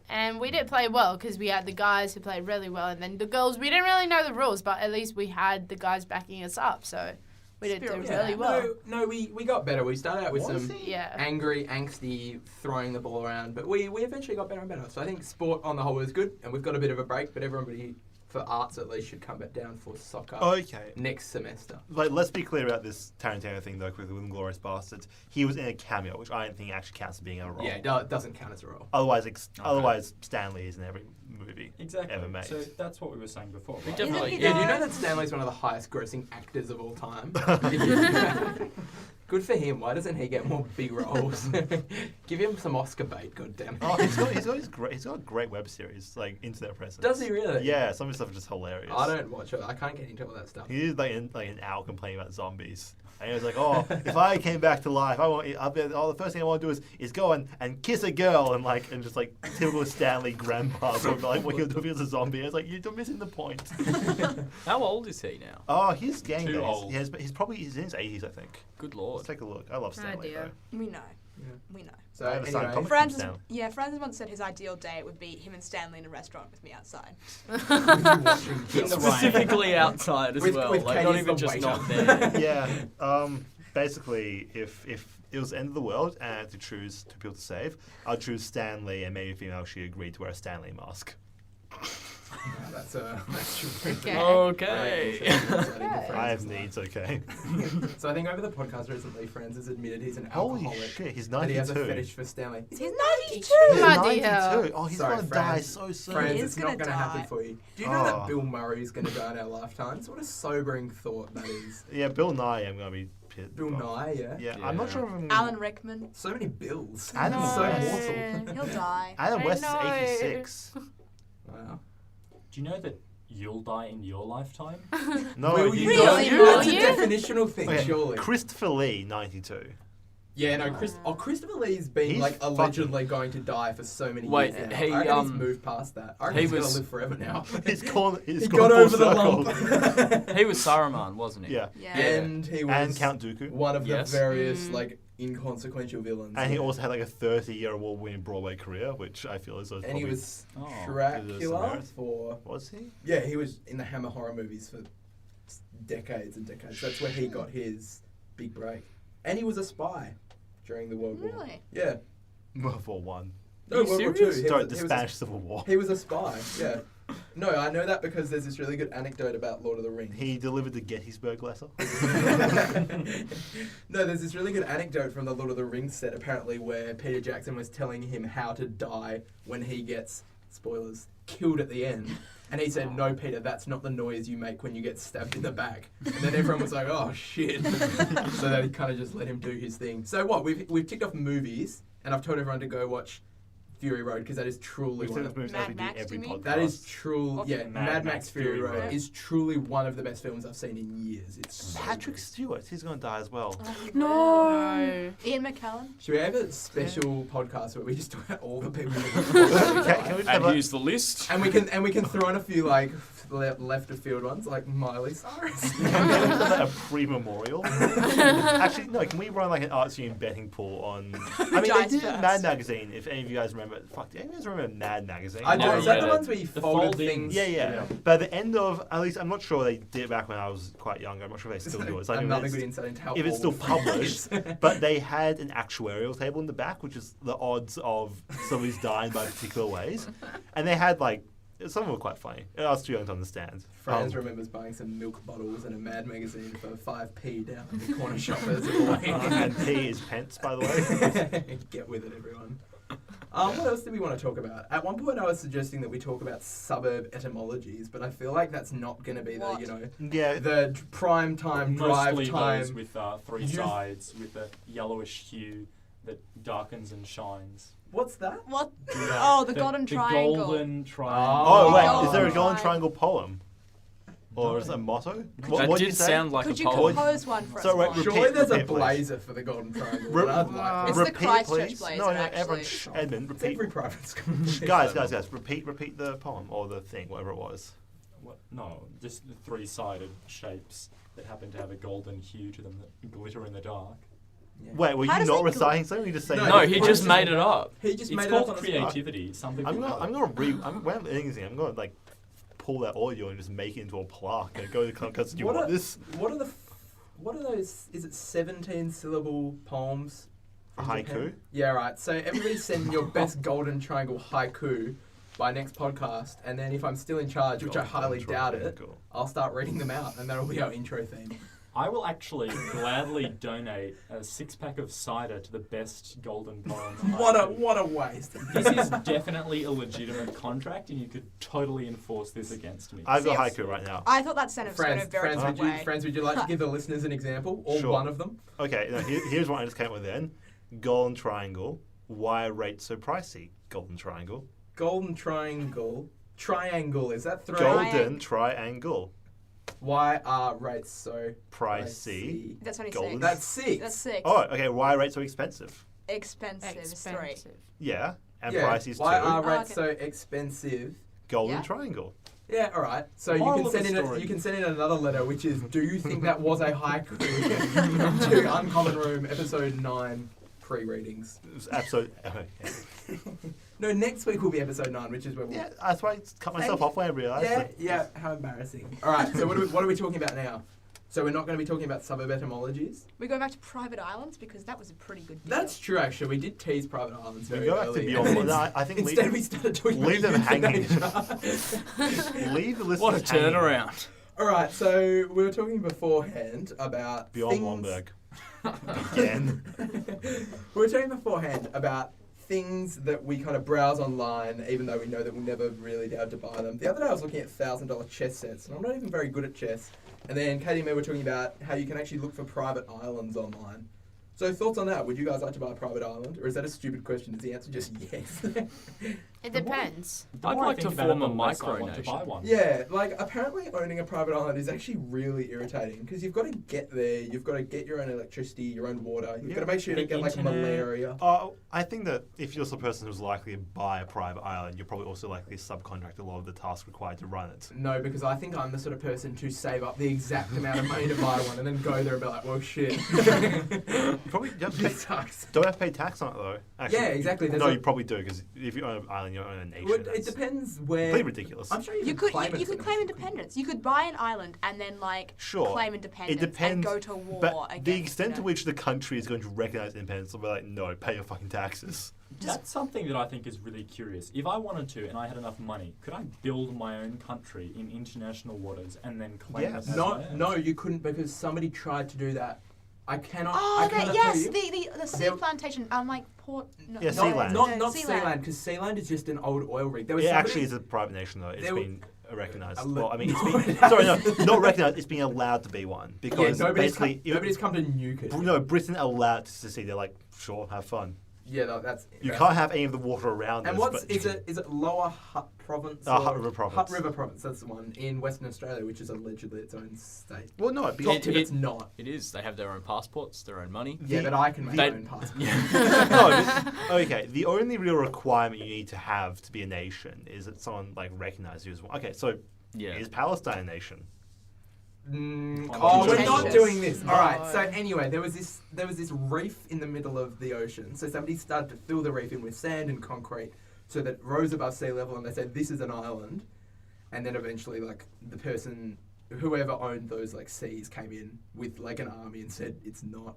Speaker 7: And we did play well because we had the guys who played really well, and then the girls, we didn't really know the rules, but at least we had the guys backing us up, so we did do
Speaker 3: Spirit.
Speaker 7: really well.
Speaker 4: No, we got better. We started out with
Speaker 2: Was
Speaker 4: some
Speaker 2: he?
Speaker 7: Yeah.
Speaker 4: angry, angsty, throwing the ball around, but we eventually got better and better. So I think sport on the whole is good, and we've got a bit of a break, but everybody, for arts at least, should come back down for soccer
Speaker 2: Okay.
Speaker 4: next semester.
Speaker 2: Like, let's be clear about this Tarantino thing, though, quickly, with Inglourious Basterds. He was in a cameo, which I don't think actually counts as being a role.
Speaker 4: Yeah, it doesn't count as a role.
Speaker 2: Otherwise, Stan Lee is in every movie
Speaker 5: Exactly.
Speaker 2: ever made.
Speaker 5: So that's what we were saying before.
Speaker 6: We
Speaker 5: Right?
Speaker 6: definitely-
Speaker 3: Isn't
Speaker 4: Yeah,
Speaker 3: he
Speaker 4: do you know
Speaker 3: though?
Speaker 4: that Stanley's one of the highest grossing actors of all time? Good for him. Why doesn't he get more big roles? Give him some Oscar bait, goddammit.
Speaker 2: Oh, he's got a great web series, like internet presence.
Speaker 4: Does he really?
Speaker 2: Yeah, some of his stuff is just hilarious.
Speaker 4: I don't watch it. I can't get into all that stuff.
Speaker 2: He did like an hour complaining about zombies. And he was like, "Oh, if I came back to life, the first thing I want to do is go and kiss a girl and just like typical Stanley grandpa, sort of like what he'll do if he was a zombie." I was like, "You're missing the point."
Speaker 6: How old is he now?
Speaker 2: Oh, he's getting
Speaker 5: Too
Speaker 2: there.
Speaker 5: old.
Speaker 2: He's in his 80s, I think.
Speaker 6: Good
Speaker 2: Let's
Speaker 6: lord.
Speaker 2: take a look. I love Stanley
Speaker 7: dear.
Speaker 2: though.
Speaker 3: We know.
Speaker 4: Yeah.
Speaker 3: We know.
Speaker 4: So
Speaker 2: I have a signed
Speaker 4: anyway,
Speaker 2: copy.
Speaker 3: Franz,
Speaker 2: Down.
Speaker 3: Franz once said his ideal date would be him and Stanley in a restaurant with me outside.
Speaker 4: in the rain.
Speaker 6: Specifically outside as
Speaker 4: With-
Speaker 6: well,
Speaker 4: with
Speaker 6: like
Speaker 4: Katy
Speaker 6: not
Speaker 4: as
Speaker 6: even
Speaker 4: the
Speaker 6: just
Speaker 4: waiter.
Speaker 6: not there.
Speaker 2: Yeah. Basically, if it was the end of the world and I had to choose two people to save, I'd choose Stanley and maybe a female she agreed to wear a Stanley mask.
Speaker 4: That's true.
Speaker 7: Okay.
Speaker 6: Okay.
Speaker 2: I have needs, okay.
Speaker 4: So I think over the podcast recently, Franz has admitted he's an
Speaker 2: Holy
Speaker 4: alcoholic.
Speaker 2: shit, he's
Speaker 4: And he has a
Speaker 2: 92.
Speaker 4: fetish for Stanley.
Speaker 3: He's 92!
Speaker 2: He's
Speaker 7: Bloody hell.
Speaker 2: 92. Oh, he's
Speaker 4: Sorry,
Speaker 2: gonna die
Speaker 4: Franz.
Speaker 2: so soon.
Speaker 4: Franz,
Speaker 3: He is
Speaker 4: it's not
Speaker 3: gonna
Speaker 4: going to happen
Speaker 3: die.
Speaker 4: for you. Do you know that
Speaker 2: Oh.
Speaker 4: Bill Murray's going to die in our lifetimes? What a sobering thought that is.
Speaker 2: Yeah, Bill Nye, I'm gonna be pissed.
Speaker 4: Bill Nye, yeah.
Speaker 2: Yeah,
Speaker 6: Yeah.
Speaker 2: I'm not sure if I'm
Speaker 3: Alan Rickman.
Speaker 4: So many bills.
Speaker 2: Adam
Speaker 4: so
Speaker 2: West.
Speaker 4: mortal.
Speaker 3: He'll die.
Speaker 2: Adam
Speaker 7: I
Speaker 2: West
Speaker 7: know.
Speaker 2: is 86.
Speaker 4: Wow.
Speaker 5: Do you know that you'll die in your lifetime?
Speaker 2: No,
Speaker 4: Will you
Speaker 3: Really?
Speaker 4: know?
Speaker 3: Will
Speaker 4: That's a
Speaker 7: you?
Speaker 4: definitional thing,
Speaker 2: Okay,
Speaker 4: surely.
Speaker 2: Christopher Lee, 92.
Speaker 4: Yeah, no, Christopher Lee's been
Speaker 2: He's
Speaker 4: like allegedly going to die for so many
Speaker 6: Wait,
Speaker 4: years now.
Speaker 6: he,
Speaker 4: I reckon he's
Speaker 6: um,
Speaker 4: moved past that. I reckon
Speaker 6: he
Speaker 4: he's gonna
Speaker 6: was-
Speaker 4: live forever now.
Speaker 2: He's
Speaker 4: he
Speaker 2: gone
Speaker 4: got over
Speaker 2: full
Speaker 4: the
Speaker 2: circle.
Speaker 4: lump.
Speaker 6: He was Saruman, wasn't he?
Speaker 2: Yeah.
Speaker 3: Yeah.
Speaker 4: And he was
Speaker 2: And Count Dooku.
Speaker 4: one of
Speaker 6: Yes.
Speaker 4: the various like inconsequential villains.
Speaker 2: And he also had like a 30-year award-winning Broadway career, which I feel is also
Speaker 4: And he was
Speaker 6: Oh.
Speaker 4: Dracula
Speaker 2: merit.
Speaker 4: for...
Speaker 2: Was he?
Speaker 4: Yeah, he was in the Hammer horror movies for decades and decades. That's where he got his big break. And he was a spy during the World War.
Speaker 3: Really?
Speaker 4: Yeah.
Speaker 2: World War One.
Speaker 4: No,
Speaker 6: Are you
Speaker 4: World War
Speaker 6: serious?
Speaker 4: Two. He
Speaker 2: Sorry,
Speaker 4: was-
Speaker 2: the
Speaker 4: he was a-
Speaker 2: Spanish Civil War.
Speaker 4: He was a spy, yeah. No, I know that because there's this really good anecdote about Lord of the Rings.
Speaker 2: He delivered the Gettysburg letter.
Speaker 4: No, there's this really good anecdote from the Lord of the Rings set, apparently, where Peter Jackson was telling him how to die when he gets, spoilers, killed at the end. And he said, "No, Peter, that's not the noise you make when you get stabbed in the back." And then everyone was like, "Oh, shit." So they kind of just let him do his thing. So what, we've ticked off movies, and I've told everyone to go watch Fury Road, because that is truly
Speaker 2: We've
Speaker 4: one
Speaker 2: said
Speaker 4: of
Speaker 2: this movie
Speaker 3: Mad
Speaker 2: every,
Speaker 3: Max,
Speaker 2: every
Speaker 3: do you mean?
Speaker 2: podcast.
Speaker 4: that is true.
Speaker 3: Of
Speaker 4: Yeah, Mad Max Fury Road
Speaker 3: Road.
Speaker 4: is truly one of the best films I've seen in years. It's so
Speaker 2: Patrick
Speaker 4: good.
Speaker 2: Stewart. He's going to die as well.
Speaker 7: No.
Speaker 3: Ian McKellen.
Speaker 4: Should we have a special podcast where we just talk about all the people?
Speaker 2: Can we just have
Speaker 6: And
Speaker 2: a,
Speaker 6: here's the list.
Speaker 4: and we can throw in a few like left of field ones like Miley Cyrus.
Speaker 2: can we have a pre-memorial? Actually, no. Can we run like an Arts Union betting pool on? I mean, they
Speaker 3: Giants
Speaker 2: did it in
Speaker 3: first.
Speaker 2: Mad Magazine. If any of you guys remember, fuck, do any of you guys remember Mad Magazine?
Speaker 4: I do.
Speaker 6: Oh,
Speaker 4: Is that
Speaker 6: yeah.
Speaker 4: the ones where you
Speaker 5: The
Speaker 4: folded
Speaker 5: folding-
Speaker 4: things?
Speaker 2: Yeah. But at the end of, at least, I'm not sure they did it back when I was quite younger. I'm not sure if they still do it. So I don't know
Speaker 4: Another
Speaker 2: if
Speaker 4: good
Speaker 2: it's-
Speaker 4: insight into how
Speaker 2: if it's still
Speaker 4: old Frank
Speaker 2: published.
Speaker 4: is.
Speaker 2: But they had an actuarial table in the back, which is the odds of somebody's dying by particular ways. And they had like, some of them were quite funny. I was too young to understand.
Speaker 4: Franz remembers buying some milk bottles and a Mad magazine for 5p down at the corner shop as a boy.
Speaker 2: and P is pence, by the way.
Speaker 4: Get with it, everyone. What else did we want to talk about? At one point, I was suggesting that we talk about suburb etymologies, but I feel like that's not going to be
Speaker 3: What?
Speaker 2: Yeah.
Speaker 4: the prime time drive
Speaker 5: Mostly
Speaker 4: time.
Speaker 5: those with three
Speaker 4: Youth-
Speaker 5: sides with a yellowish hue that darkens and shines.
Speaker 4: What's that?
Speaker 3: What? Oh, the golden triangle.
Speaker 5: The golden triangle.
Speaker 2: Oh, wait.
Speaker 3: Oh,
Speaker 2: Is there a golden
Speaker 3: right.
Speaker 2: triangle poem? Or is it a motto? What
Speaker 6: That
Speaker 2: did you
Speaker 6: did
Speaker 2: say?
Speaker 6: sound like
Speaker 3: Could
Speaker 6: a
Speaker 3: you
Speaker 6: poem.
Speaker 3: compose one for
Speaker 2: So,
Speaker 3: us?
Speaker 2: right,
Speaker 3: Mark?
Speaker 2: repeat-
Speaker 4: Surely there's a
Speaker 2: please.
Speaker 4: blazer for the golden triangle.
Speaker 2: Re-
Speaker 4: but I'd like
Speaker 3: It's
Speaker 4: one.
Speaker 3: the Christchurch
Speaker 2: please.
Speaker 3: blazer,
Speaker 2: No,
Speaker 3: actually.
Speaker 2: everyone, Edmond,
Speaker 4: It's
Speaker 2: repeat.
Speaker 4: every private school.
Speaker 2: Guys, repeat the poem or the thing, whatever it was.
Speaker 5: What? No, just the three-sided shapes that happen to have a golden hue to them that glitter in the dark.
Speaker 4: Yeah.
Speaker 2: Wait, were
Speaker 3: How
Speaker 2: you
Speaker 3: does
Speaker 2: not
Speaker 3: that
Speaker 2: reciting something? You just saying?
Speaker 6: No, he just made it up.
Speaker 4: He just
Speaker 5: It's
Speaker 4: made it
Speaker 5: called
Speaker 4: up on the spot.
Speaker 5: creativity. Some people.
Speaker 2: I'm
Speaker 5: know
Speaker 2: gonna
Speaker 5: it.
Speaker 2: when I'm editing, I'm gonna like pull that audio and just make it into a plaque and go to the because you
Speaker 4: What
Speaker 2: want
Speaker 4: are-
Speaker 2: this
Speaker 4: What are those? Is it 17 syllable poems?
Speaker 2: a
Speaker 4: in
Speaker 2: haiku.
Speaker 4: Japan? Yeah, right. So everybody send your best golden triangle haiku by next podcast, and then if I'm still in charge, which I highly doubt it,
Speaker 2: Triangle.
Speaker 4: I'll start reading them out, and that'll be our intro theme.
Speaker 5: I will actually gladly donate a 6-pack of cider to the best golden poem.
Speaker 4: What a waste.
Speaker 5: This is definitely a legitimate contract, and you could totally enforce this against me.
Speaker 2: I've got
Speaker 3: Yes.
Speaker 2: haiku right now.
Speaker 3: I thought that sentence was going
Speaker 4: Franz,
Speaker 3: a very
Speaker 4: Franz,
Speaker 3: different way.
Speaker 4: would you like to give the listeners an example, or
Speaker 2: Sure.
Speaker 4: one of them?
Speaker 2: Okay, now here's what I just came up with then. Golden triangle. Why rate so pricey? Golden triangle.
Speaker 4: Golden triangle. Triangle, is that three?
Speaker 2: Golden triangle.
Speaker 4: Why are rates so
Speaker 2: Pricey.
Speaker 3: That's only
Speaker 2: Golden.
Speaker 3: six.
Speaker 4: That's 6.
Speaker 3: That's 6.
Speaker 2: Oh, okay. Why rate so expensive?
Speaker 3: Expensive is 3.
Speaker 7: Expensive.
Speaker 2: Yeah, and
Speaker 4: yeah.
Speaker 2: pricey is
Speaker 4: Why
Speaker 2: 2.
Speaker 4: are
Speaker 3: Oh,
Speaker 4: rates
Speaker 3: okay.
Speaker 4: so expensive?
Speaker 2: Golden
Speaker 3: Yeah.
Speaker 2: triangle.
Speaker 4: Yeah, all right. So you
Speaker 5: Moral
Speaker 4: can
Speaker 5: of the
Speaker 4: send in
Speaker 5: story.
Speaker 4: you can send in another letter, which is, do you think that was a haiku? To Uncommon Room, episode 9, pre-readings.
Speaker 2: It was episode. Okay.
Speaker 4: No, next week will be episode 9, which is where we'll.
Speaker 2: Yeah, that's why I cut myself off when I realised.
Speaker 4: Yeah,
Speaker 2: that-
Speaker 4: yeah. How embarrassing. All right. So what are we talking about now? So we're not going to be talking about suburb etymologies.
Speaker 3: We go back to private islands because that was a pretty good deal.
Speaker 4: That's true, actually. We did tease private islands
Speaker 2: We
Speaker 4: very
Speaker 2: go back to
Speaker 4: early.
Speaker 2: beyond.
Speaker 4: and
Speaker 2: No,
Speaker 4: then
Speaker 2: I think
Speaker 4: instead we started talking
Speaker 2: leave
Speaker 4: about
Speaker 2: them hanging.
Speaker 4: euthanasia.
Speaker 2: Leave the listeners
Speaker 6: What a
Speaker 2: hanging.
Speaker 6: turnaround.
Speaker 4: All right. So we were talking beforehand about
Speaker 2: Beyond
Speaker 4: things.
Speaker 2: Lomberg. Again.
Speaker 4: We were talking beforehand about things that we kind of browse online, even though we know that we'll never really be able to buy them. The other day I was looking at $1,000 chess sets, and I'm not even very good at chess. And then Katy and me were talking about how you can actually look for private islands online. So thoughts on that? Would you guys like to buy a private island, or is that a stupid question? Is the answer just yes?
Speaker 7: It depends.
Speaker 5: The
Speaker 6: I'd
Speaker 5: more I
Speaker 6: like to
Speaker 5: think about it,
Speaker 6: form a
Speaker 5: the less I want to
Speaker 6: micronation.
Speaker 5: buy one.
Speaker 4: Yeah, like apparently owning a private island is actually really irritating because you've got to get there, you've got to get your own electricity, your own water, you've got to make sure you don't get like
Speaker 5: Internet.
Speaker 4: malaria.
Speaker 2: I think that if you're the person who's likely to buy a private island, you're probably also likely to subcontract a lot of the tasks required to run it.
Speaker 4: No, because I think I'm the sort of person to save up the exact amount of money to buy one and then go there and be like, well, shit.
Speaker 2: You probably you have to
Speaker 4: This
Speaker 2: pay,
Speaker 4: sucks.
Speaker 2: don't have to pay tax on it though. Actually,
Speaker 4: Yeah, exactly.
Speaker 2: No, you probably do because if you own an island, you own a nation.
Speaker 4: Well, it
Speaker 2: that's
Speaker 4: depends where.
Speaker 2: completely ridiculous.
Speaker 4: I'm sure
Speaker 3: You could
Speaker 4: claim it
Speaker 3: you
Speaker 4: as
Speaker 3: could
Speaker 4: an
Speaker 3: claim
Speaker 4: nation.
Speaker 3: independence. You could buy an island and then like
Speaker 2: Sure.
Speaker 3: claim independence
Speaker 2: It depends,
Speaker 3: and go to war
Speaker 2: but
Speaker 3: against.
Speaker 2: the extent to
Speaker 3: you know.
Speaker 2: which the country is going to recognize independence, they'll be like, no, pay your fucking taxes.
Speaker 5: That's something that I think is really curious. If I wanted to and I had enough money, could I build my own country in international waters and then claim
Speaker 2: Yes.
Speaker 5: it as
Speaker 4: No,
Speaker 5: mine?
Speaker 4: no, you couldn't because somebody tried to do that. I cannot.
Speaker 3: Oh,
Speaker 4: I cannot
Speaker 3: yes,
Speaker 4: tell you.
Speaker 3: the sea
Speaker 4: There-
Speaker 3: plantation. Like port. No,
Speaker 2: Yeah,
Speaker 3: no,
Speaker 2: Sealand.
Speaker 4: Not
Speaker 3: no,
Speaker 4: Sealand, because Sealand is just an old oil rig. There was
Speaker 2: It
Speaker 4: somebody-
Speaker 2: actually is a private nation though. It's
Speaker 4: There
Speaker 2: been recognized.
Speaker 4: a li-
Speaker 2: Well, I mean, it's been sorry, no, not recognized. It's being allowed to be one because basically,
Speaker 4: nobody's come to nuke it.
Speaker 2: no, Britain allowed to secede. They're like, sure, have fun.
Speaker 4: Yeah, no, that's.
Speaker 2: You can't have any of the water around
Speaker 4: And
Speaker 2: us.
Speaker 4: what's
Speaker 2: but
Speaker 4: is it Lower Hutt Province?
Speaker 2: Hutt
Speaker 4: or-
Speaker 2: River Province.
Speaker 4: Hutt River Province. That's the one in Western Australia, which is allegedly its own state.
Speaker 2: Well, no, it'd be
Speaker 4: Top tip, it's not.
Speaker 6: It is. They have their own passports, their own money.
Speaker 4: Yeah, but I can make
Speaker 6: They-
Speaker 4: my own passport.
Speaker 2: no, okay. The only real requirement you need to have to be a nation is that someone like recognizes you as one. Okay, so
Speaker 6: Yeah.
Speaker 2: is Palestine a nation?
Speaker 4: Oh, we're not
Speaker 3: Contentious.
Speaker 4: doing this. All right.
Speaker 7: No.
Speaker 4: So anyway, there was this reef in the middle of the ocean. So somebody started to fill the reef in with sand and concrete, so that it rose above sea level, and they said this is an island. And then eventually, like the person, whoever owned those like seas, came in with like an army and said it's not.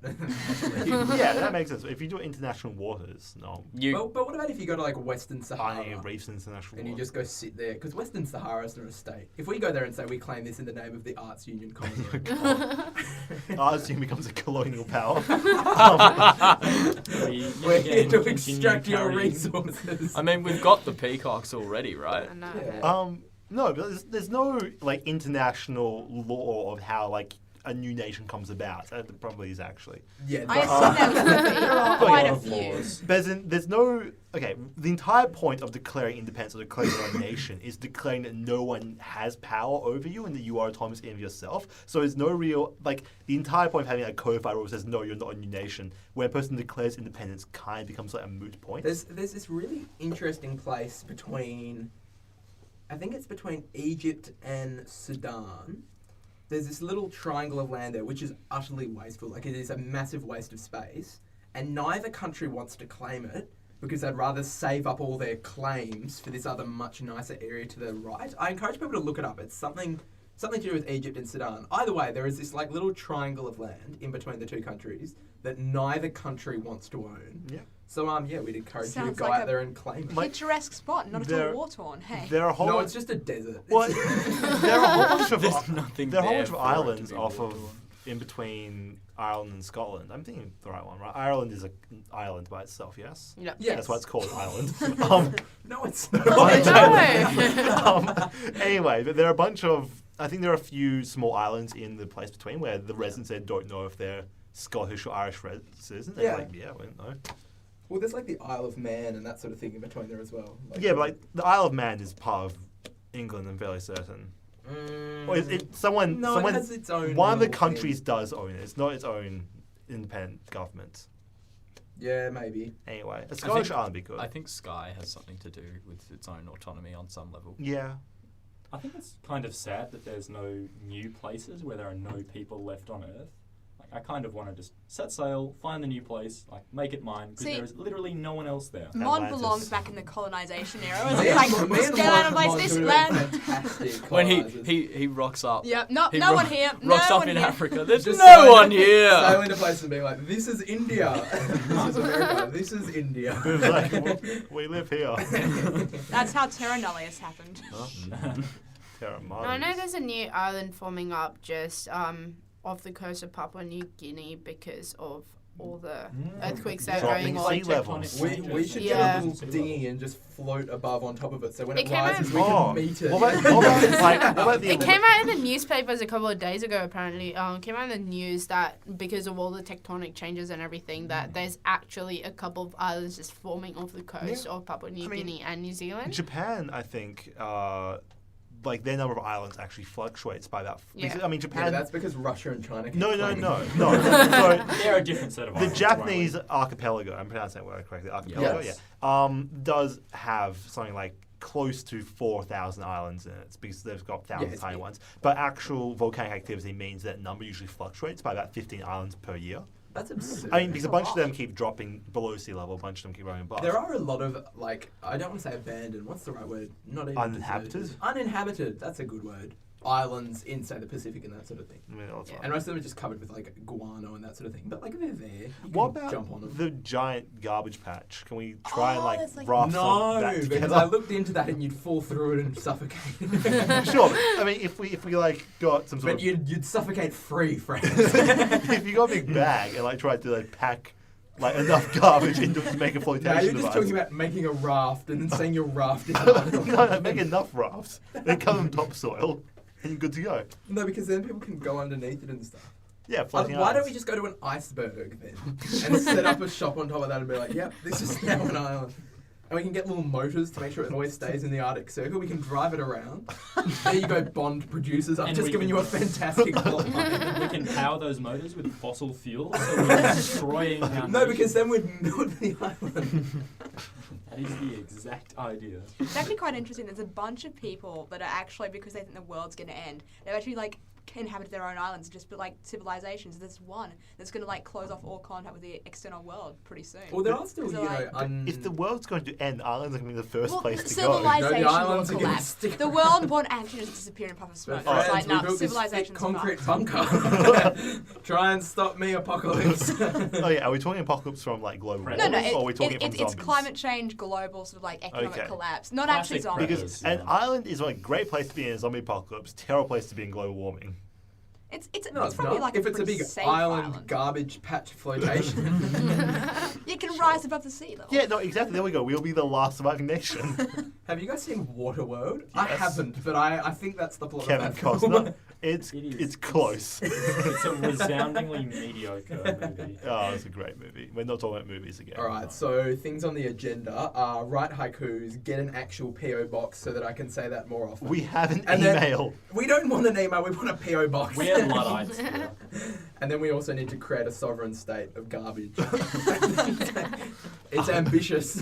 Speaker 2: Yeah, that makes sense. If you do international waters, no.
Speaker 4: But what about if you go to like Western Sahara?
Speaker 2: Finding reefs international
Speaker 4: And you
Speaker 2: waters.
Speaker 4: just go sit there, because Western Sahara is not a state. If we go there and say we claim this in the name of the Arts Union Commonwealth,
Speaker 2: Argentine becomes a colonial power.
Speaker 4: we're here to extract your resources.
Speaker 6: I mean, we've got the peacocks already, right?
Speaker 7: I know.
Speaker 4: Yeah.
Speaker 2: No, but there's no like international law of how like a new nation comes about. There probably is actually.
Speaker 4: Yeah,
Speaker 3: I
Speaker 4: but-
Speaker 3: assume there would be quite a
Speaker 2: of
Speaker 3: few.
Speaker 2: There's no okay. The entire point of declaring independence or declaring your own nation is declaring that no one has power over you and that you are autonomous in of yourself. So there's no real like the entire point of having a codified rule that says no, you're not a new nation. When a person declares independence, kind of becomes like a moot point.
Speaker 4: There's this really interesting place between, I think it's between Egypt and Sudan. There's this little triangle of land there, which is utterly wasteful. Like, it is a massive waste of space. And neither country wants to claim it because they'd rather save up all their claims for this other much nicer area to the right. I encourage people to look it up. It's something to do with Egypt and Sudan. Either way, there is this like little triangle of land in between the two countries that neither country wants to own.
Speaker 2: Yeah.
Speaker 4: So yeah, we'd encourage you to
Speaker 3: Sounds
Speaker 4: go
Speaker 3: like
Speaker 4: out
Speaker 3: a
Speaker 4: there and claim it.
Speaker 3: Picturesque spot, not at
Speaker 2: There-
Speaker 3: all war torn. Hey.
Speaker 2: There are a whole
Speaker 4: No, it's just a desert.
Speaker 2: well, there are a whole bunch of
Speaker 6: There's nothing
Speaker 2: there are a whole
Speaker 6: there
Speaker 2: bunch of
Speaker 6: for it to
Speaker 2: islands
Speaker 6: be
Speaker 2: off
Speaker 6: war
Speaker 2: of
Speaker 6: torn.
Speaker 2: in between Ireland and Scotland. I'm thinking the right one, right? Ireland is an island by itself, yes.
Speaker 7: Yep.
Speaker 4: Yes.
Speaker 2: That's why it's called island.
Speaker 4: No, it's
Speaker 7: Oh,
Speaker 2: um, anyway, but there are a bunch of. I think there are a few small islands in the place between where the residents there don't know if they're Scottish or Irish citizens. They're
Speaker 4: Yeah.
Speaker 2: like, yeah, we don't know.
Speaker 4: Well, there's like the Isle of Man and that sort of thing in between there as well.
Speaker 2: Yeah, but like the Isle of Man is part of England, I'm fairly certain. Or is it someone?
Speaker 4: No,
Speaker 2: someone
Speaker 4: it has its own.
Speaker 2: one of the
Speaker 4: little
Speaker 2: countries
Speaker 4: thing.
Speaker 2: does own it. It's not its own independent government.
Speaker 4: Yeah, maybe.
Speaker 2: Anyway, a Scottish
Speaker 6: think-
Speaker 2: island would be good.
Speaker 6: I think Sky has something to do with its own autonomy on some level.
Speaker 2: Yeah.
Speaker 5: I think it's kind of sad that there's no new places where there are no people left on Earth. Like, I kind of want to just set sail, find the new place, like make it mine, because
Speaker 3: See-
Speaker 5: there is literally no one else there.
Speaker 3: Mon
Speaker 2: Atlantis.
Speaker 3: belongs back in the colonization era.
Speaker 4: Me
Speaker 3: It's like,
Speaker 4: and- me
Speaker 3: let's
Speaker 4: and
Speaker 3: get out of
Speaker 4: Mon-
Speaker 3: place,
Speaker 4: Mon
Speaker 3: this
Speaker 4: could have
Speaker 3: land.
Speaker 4: been fantastic
Speaker 6: When
Speaker 4: colonizers.
Speaker 6: he rocks up.
Speaker 3: Yep, no,
Speaker 6: He
Speaker 3: no
Speaker 6: ro-
Speaker 3: one here.
Speaker 6: Rocks
Speaker 3: no
Speaker 6: up
Speaker 3: one
Speaker 6: in
Speaker 3: here.
Speaker 6: Africa. There's
Speaker 4: Just
Speaker 6: no
Speaker 4: sail
Speaker 6: one
Speaker 4: into-
Speaker 6: here.
Speaker 4: Sail into places and being like, this is India. This is America. This is India.
Speaker 2: Like, well, we live here.
Speaker 3: That's how Terra Nullius happened.
Speaker 2: Terra
Speaker 7: No, I know there's a new island forming up just off the coast of Papua New Guinea because of all the earthquakes that are
Speaker 2: Dropping
Speaker 7: going
Speaker 2: sea
Speaker 7: on.
Speaker 2: levels.
Speaker 4: We should
Speaker 7: Yeah.
Speaker 4: get a little dinghy and just float above on top of it, so when
Speaker 7: It
Speaker 4: it
Speaker 7: came out-
Speaker 4: rises, we
Speaker 2: Oh,
Speaker 4: can meet it.
Speaker 2: what about the
Speaker 7: It came out in the newspapers a couple of days ago, apparently. It came out in the news that because of all the tectonic changes and everything, that there's actually a couple of islands just forming off the coast of Papua New Guinea and New Zealand.
Speaker 2: Japan, I think, like their number of islands actually fluctuates by about.
Speaker 7: Yeah.
Speaker 2: I mean,
Speaker 4: Yeah,
Speaker 2: Japan.
Speaker 4: but that's because Russia and China. keep
Speaker 2: no.
Speaker 4: claiming it.
Speaker 2: So
Speaker 5: They're a different set of
Speaker 2: the
Speaker 5: islands,
Speaker 2: Japanese
Speaker 5: right?
Speaker 2: archipelago, I'm pronouncing that word correctly, archipelago,
Speaker 4: Yes.
Speaker 2: does have something like close to 4,000 islands in it. It's because they've got thousands of tiny ones. But actual volcanic activity means that number usually fluctuates by about 15 islands per year.
Speaker 4: That's absurd.
Speaker 2: I mean, because a bunch of them keep dropping below sea level, a bunch of them keep going above.
Speaker 4: There are a lot of, like, I don't want to say abandoned. What's the right word? Not even
Speaker 2: Uninhabited?
Speaker 4: deserted. Uninhabited. That's a good word. Islands in, say, the Pacific and that sort of thing.
Speaker 2: I mean, that's fine.
Speaker 4: And most of them are just covered with, like, guano and that sort of thing. But, like, they're there. You
Speaker 2: What
Speaker 4: can
Speaker 2: about
Speaker 4: jump on them.
Speaker 2: the giant garbage patch? Can we try and like
Speaker 3: that's like-
Speaker 2: raft
Speaker 4: No,
Speaker 2: that
Speaker 4: because
Speaker 2: together?
Speaker 4: I looked into that and you'd fall through it and suffocate.
Speaker 2: Sure. I mean, if we like got some sort
Speaker 4: But
Speaker 2: of
Speaker 4: you'd suffocate free, friends.
Speaker 2: if you got a big bag and like tried to like pack like enough garbage into it to make a flotation
Speaker 4: Now you're just
Speaker 2: device.
Speaker 4: talking about making a raft and then saying you're rafting.
Speaker 2: no, make enough rafts. Then cover them topsoil, and you're good to go.
Speaker 4: No, because then people can go underneath it and stuff.
Speaker 2: Yeah, floating
Speaker 4: Why don't we
Speaker 2: islands.
Speaker 4: just go to an iceberg then and set up a shop on top of that and be like, yep, this is now an island. And we can get little motors to make sure it always stays in the Arctic Circle. We can drive it around. There you go, Bond producers. I've
Speaker 5: And
Speaker 4: just
Speaker 5: we
Speaker 4: given
Speaker 5: can-
Speaker 4: you a fantastic plot line.
Speaker 5: We can power those motors with fossil fuel, so we're destroying our
Speaker 4: No, because
Speaker 5: nation.
Speaker 4: then we'd melt the island.
Speaker 5: That is the exact idea.
Speaker 3: It's actually quite interesting. There's a bunch of people that are actually, because they think the world's going to end, they've actually like inhabited their own islands, just but like civilizations. There's one that's going to like close off all contact with the external world pretty soon.
Speaker 4: Well, there are still,
Speaker 3: Because
Speaker 4: you
Speaker 3: they're
Speaker 4: know,
Speaker 3: like-
Speaker 2: If the world's going to end, Ireland's going to be the first
Speaker 3: well,
Speaker 2: place to go.
Speaker 3: civilization
Speaker 4: No, the islands
Speaker 3: will
Speaker 4: are gonna
Speaker 3: collapse.
Speaker 4: stick
Speaker 3: The world won't actually just disappear in a puff of smoke.
Speaker 4: But
Speaker 3: It's like,
Speaker 4: friends, we
Speaker 3: no,
Speaker 4: built this thick
Speaker 3: civilization's
Speaker 4: concrete
Speaker 3: fucked.
Speaker 4: bunker. Try and stop me, apocalypse.
Speaker 2: Oh yeah, are we talking apocalypse from like global
Speaker 5: No,
Speaker 2: warming,
Speaker 3: No,
Speaker 2: or are we talking from
Speaker 3: it's
Speaker 2: zombies?
Speaker 3: climate change, global sort of like economic
Speaker 2: Okay.
Speaker 3: collapse. Not
Speaker 5: Classic
Speaker 3: actually zombies.
Speaker 2: Because
Speaker 5: Yeah.
Speaker 2: an island is like a great place to be in a zombie apocalypse, terrible place to be in global warming.
Speaker 3: It's
Speaker 4: No,
Speaker 3: it's
Speaker 4: it's
Speaker 3: probably
Speaker 4: not.
Speaker 3: like
Speaker 4: If
Speaker 3: a
Speaker 4: it's a
Speaker 3: pretty
Speaker 4: big
Speaker 3: safe
Speaker 4: island garbage patch flotation.
Speaker 3: It can rise above the sea level.
Speaker 2: Yeah, no, exactly. There we go. We'll be the last surviving nation.
Speaker 4: Have you guys seen Waterworld? I
Speaker 2: Yes.
Speaker 4: haven't, but I think that's the plot
Speaker 2: Kevin
Speaker 4: of that film.
Speaker 2: Costner. It's
Speaker 5: It is.
Speaker 2: it's close.
Speaker 5: It's a resoundingly mediocre movie.
Speaker 2: Oh, it's a great movie. We're not talking about movies again.
Speaker 4: All right, so things on the agenda are write haikus, get an actual PO box so that I can say that more often.
Speaker 2: We have an
Speaker 4: And then-
Speaker 2: email.
Speaker 4: We don't want an email, we want a PO box.
Speaker 5: We're Luddites here.
Speaker 4: And then we also need to create a sovereign state of garbage. It's ambitious.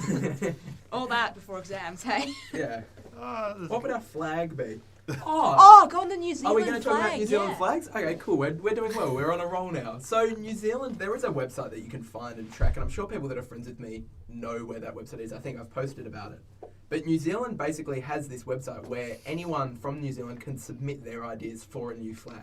Speaker 3: All that before exams, hey?
Speaker 4: Yeah.
Speaker 2: There's-
Speaker 4: What would our flag be?
Speaker 3: Oh, go on the New Zealand
Speaker 4: Are we going to talk
Speaker 3: flag,
Speaker 4: about New Zealand
Speaker 3: yeah.
Speaker 4: flags? Okay, cool. We're doing well. We're on a roll now. So New Zealand, there is a website that you can find and track, and I'm sure people that are friends with me know where that website is. I think I've posted about it. But New Zealand basically has this website where anyone from New Zealand can submit their ideas for a new flag.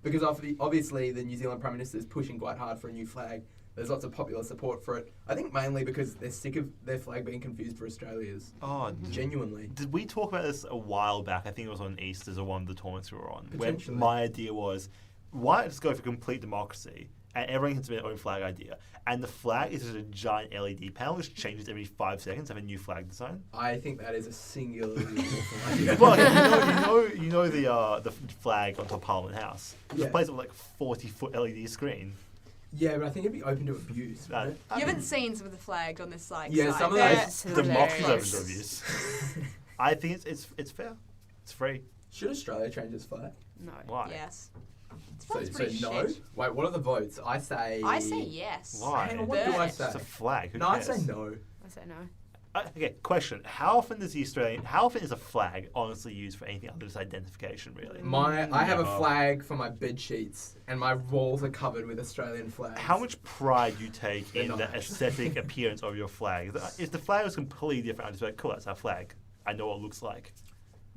Speaker 4: Because obviously the New Zealand Prime Minister is pushing quite hard for a new flag. There's lots of popular support for it. I think mainly because they're sick of their flag being confused for Australia's.
Speaker 2: Oh,
Speaker 4: Genuinely.
Speaker 2: did we talk about this a while back? I think it was on Easter's or one of the tournaments we were on. Where
Speaker 4: Potentially.
Speaker 2: my idea was, why not just go for complete democracy? And everyone can submit their own flag idea. And the flag is just a giant LED panel which changes every 5 seconds, have a new flag design.
Speaker 4: I think that is a singularly awful idea.
Speaker 2: Well, you know the flag on top of Parliament House. Just
Speaker 4: Yeah.
Speaker 2: plays it with like 40-foot LED screen.
Speaker 4: Yeah, but I think it'd be open to abuse.
Speaker 2: That-
Speaker 4: Right?
Speaker 3: You haven't seen some of the flags on this like
Speaker 4: Yeah,
Speaker 3: site.
Speaker 4: some of
Speaker 3: They're-
Speaker 7: That's
Speaker 2: Democracy's open
Speaker 7: hilarious.
Speaker 2: to abuse. I think it's fair. It's free.
Speaker 4: Should Australia change its flag?
Speaker 7: No.
Speaker 2: Why?
Speaker 3: Yes. It's
Speaker 4: So
Speaker 3: pretty
Speaker 4: no?
Speaker 3: shit.
Speaker 4: Wait, what are the votes? I say
Speaker 3: yes.
Speaker 2: Why?
Speaker 4: Hang on, what do I
Speaker 3: Burn it.
Speaker 4: say?
Speaker 2: It's a flag. Who
Speaker 4: No, I
Speaker 2: cares?
Speaker 4: say no.
Speaker 7: I say no.
Speaker 2: Okay, question. How often is a flag honestly used for anything other than identification, really?
Speaker 4: I have a
Speaker 5: Never.
Speaker 4: flag for my bed sheets, and my walls are covered with Australian flags.
Speaker 2: How much pride you take
Speaker 4: They're
Speaker 2: in
Speaker 4: not
Speaker 2: the
Speaker 4: actually.
Speaker 2: aesthetic appearance of your flag? If the flag was completely different, I'd just be like, cool, that's our flag. I know what it looks like.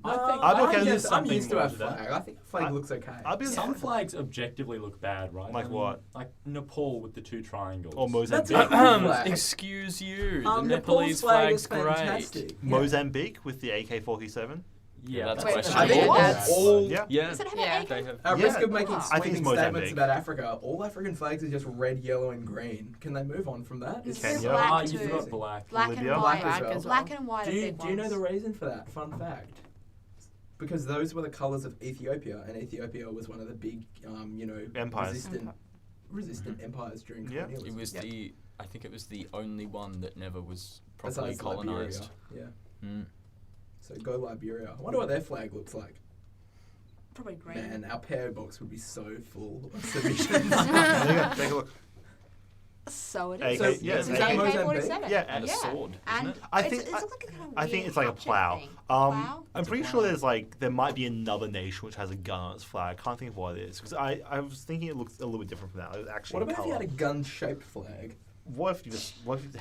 Speaker 5: I think
Speaker 2: I'm okay with
Speaker 5: there's
Speaker 2: this.
Speaker 4: I'm
Speaker 5: something
Speaker 4: used to
Speaker 5: more
Speaker 4: our
Speaker 5: to that.
Speaker 4: flag. I think our flag
Speaker 2: I-
Speaker 4: looks okay.
Speaker 2: I'd be
Speaker 5: Some flags objectively look bad, right?
Speaker 2: Like what?
Speaker 5: Like Nepal with the 2 triangles.
Speaker 2: Or
Speaker 4: That's
Speaker 2: Mozambique.
Speaker 4: a flag.
Speaker 6: Excuse you. The
Speaker 4: Nepal's
Speaker 6: Nepalese
Speaker 4: flag
Speaker 6: flag's
Speaker 4: is
Speaker 6: great.
Speaker 4: fantastic. Yeah.
Speaker 2: Mozambique with the AK-47.
Speaker 5: Yeah,
Speaker 6: that's
Speaker 3: Wait,
Speaker 6: questionable.
Speaker 4: I think
Speaker 3: What?
Speaker 4: all
Speaker 2: Yeah.
Speaker 6: Yeah,
Speaker 3: Does it have
Speaker 7: Yeah.
Speaker 3: an egg?
Speaker 6: they have.
Speaker 4: at
Speaker 2: Yeah.
Speaker 4: risk of making
Speaker 3: I
Speaker 2: think
Speaker 4: sweeping
Speaker 2: it's
Speaker 4: statements
Speaker 2: Mozambique.
Speaker 4: about Africa, all African flags are just red, yellow, and green. Can they move on from that?
Speaker 3: It's
Speaker 2: Kenya.
Speaker 3: black
Speaker 5: Ah,
Speaker 3: too.
Speaker 5: you forgot black.
Speaker 3: Black
Speaker 2: Libya.
Speaker 3: and
Speaker 4: Black
Speaker 3: white.
Speaker 4: as well.
Speaker 3: Black and white
Speaker 4: Do
Speaker 3: are
Speaker 4: you,
Speaker 3: big
Speaker 4: do you know
Speaker 3: ones.
Speaker 4: the reason for that? Fun fact. Because those were the colours of Ethiopia, and Ethiopia was one of the big,
Speaker 2: Empires.
Speaker 4: resistant empires during
Speaker 2: Yeah.
Speaker 4: colonialism.
Speaker 6: It was I think it was the only one that never was properly
Speaker 4: Besides Liberia,
Speaker 6: colonized.
Speaker 4: yeah.
Speaker 6: Mm.
Speaker 4: So go Liberia. I wonder what their flag looks like.
Speaker 3: Probably green.
Speaker 4: Man, our PO box would be so full of submissions.
Speaker 2: There you go. Take a look.
Speaker 3: So it
Speaker 2: AK
Speaker 3: is.
Speaker 2: yeah,
Speaker 3: It's
Speaker 2: it's
Speaker 3: an
Speaker 2: AK.
Speaker 3: AK-47.
Speaker 2: Yeah,
Speaker 6: And a sword, isn't
Speaker 3: And
Speaker 6: it?
Speaker 2: I
Speaker 3: it's,
Speaker 2: think-
Speaker 3: it's like a kind of
Speaker 2: I think
Speaker 3: weird
Speaker 2: it's like a
Speaker 3: hatchet
Speaker 2: plow.
Speaker 3: thing. Plow?
Speaker 2: I'm
Speaker 6: It's a
Speaker 2: pretty
Speaker 6: plow.
Speaker 2: sure there might be another nation which has a gun on its flag. I can't think of what it is because I was thinking it looks a little bit different from that. It was actually
Speaker 4: What about if you
Speaker 2: colour.
Speaker 4: had a gun-shaped flag?
Speaker 2: What if you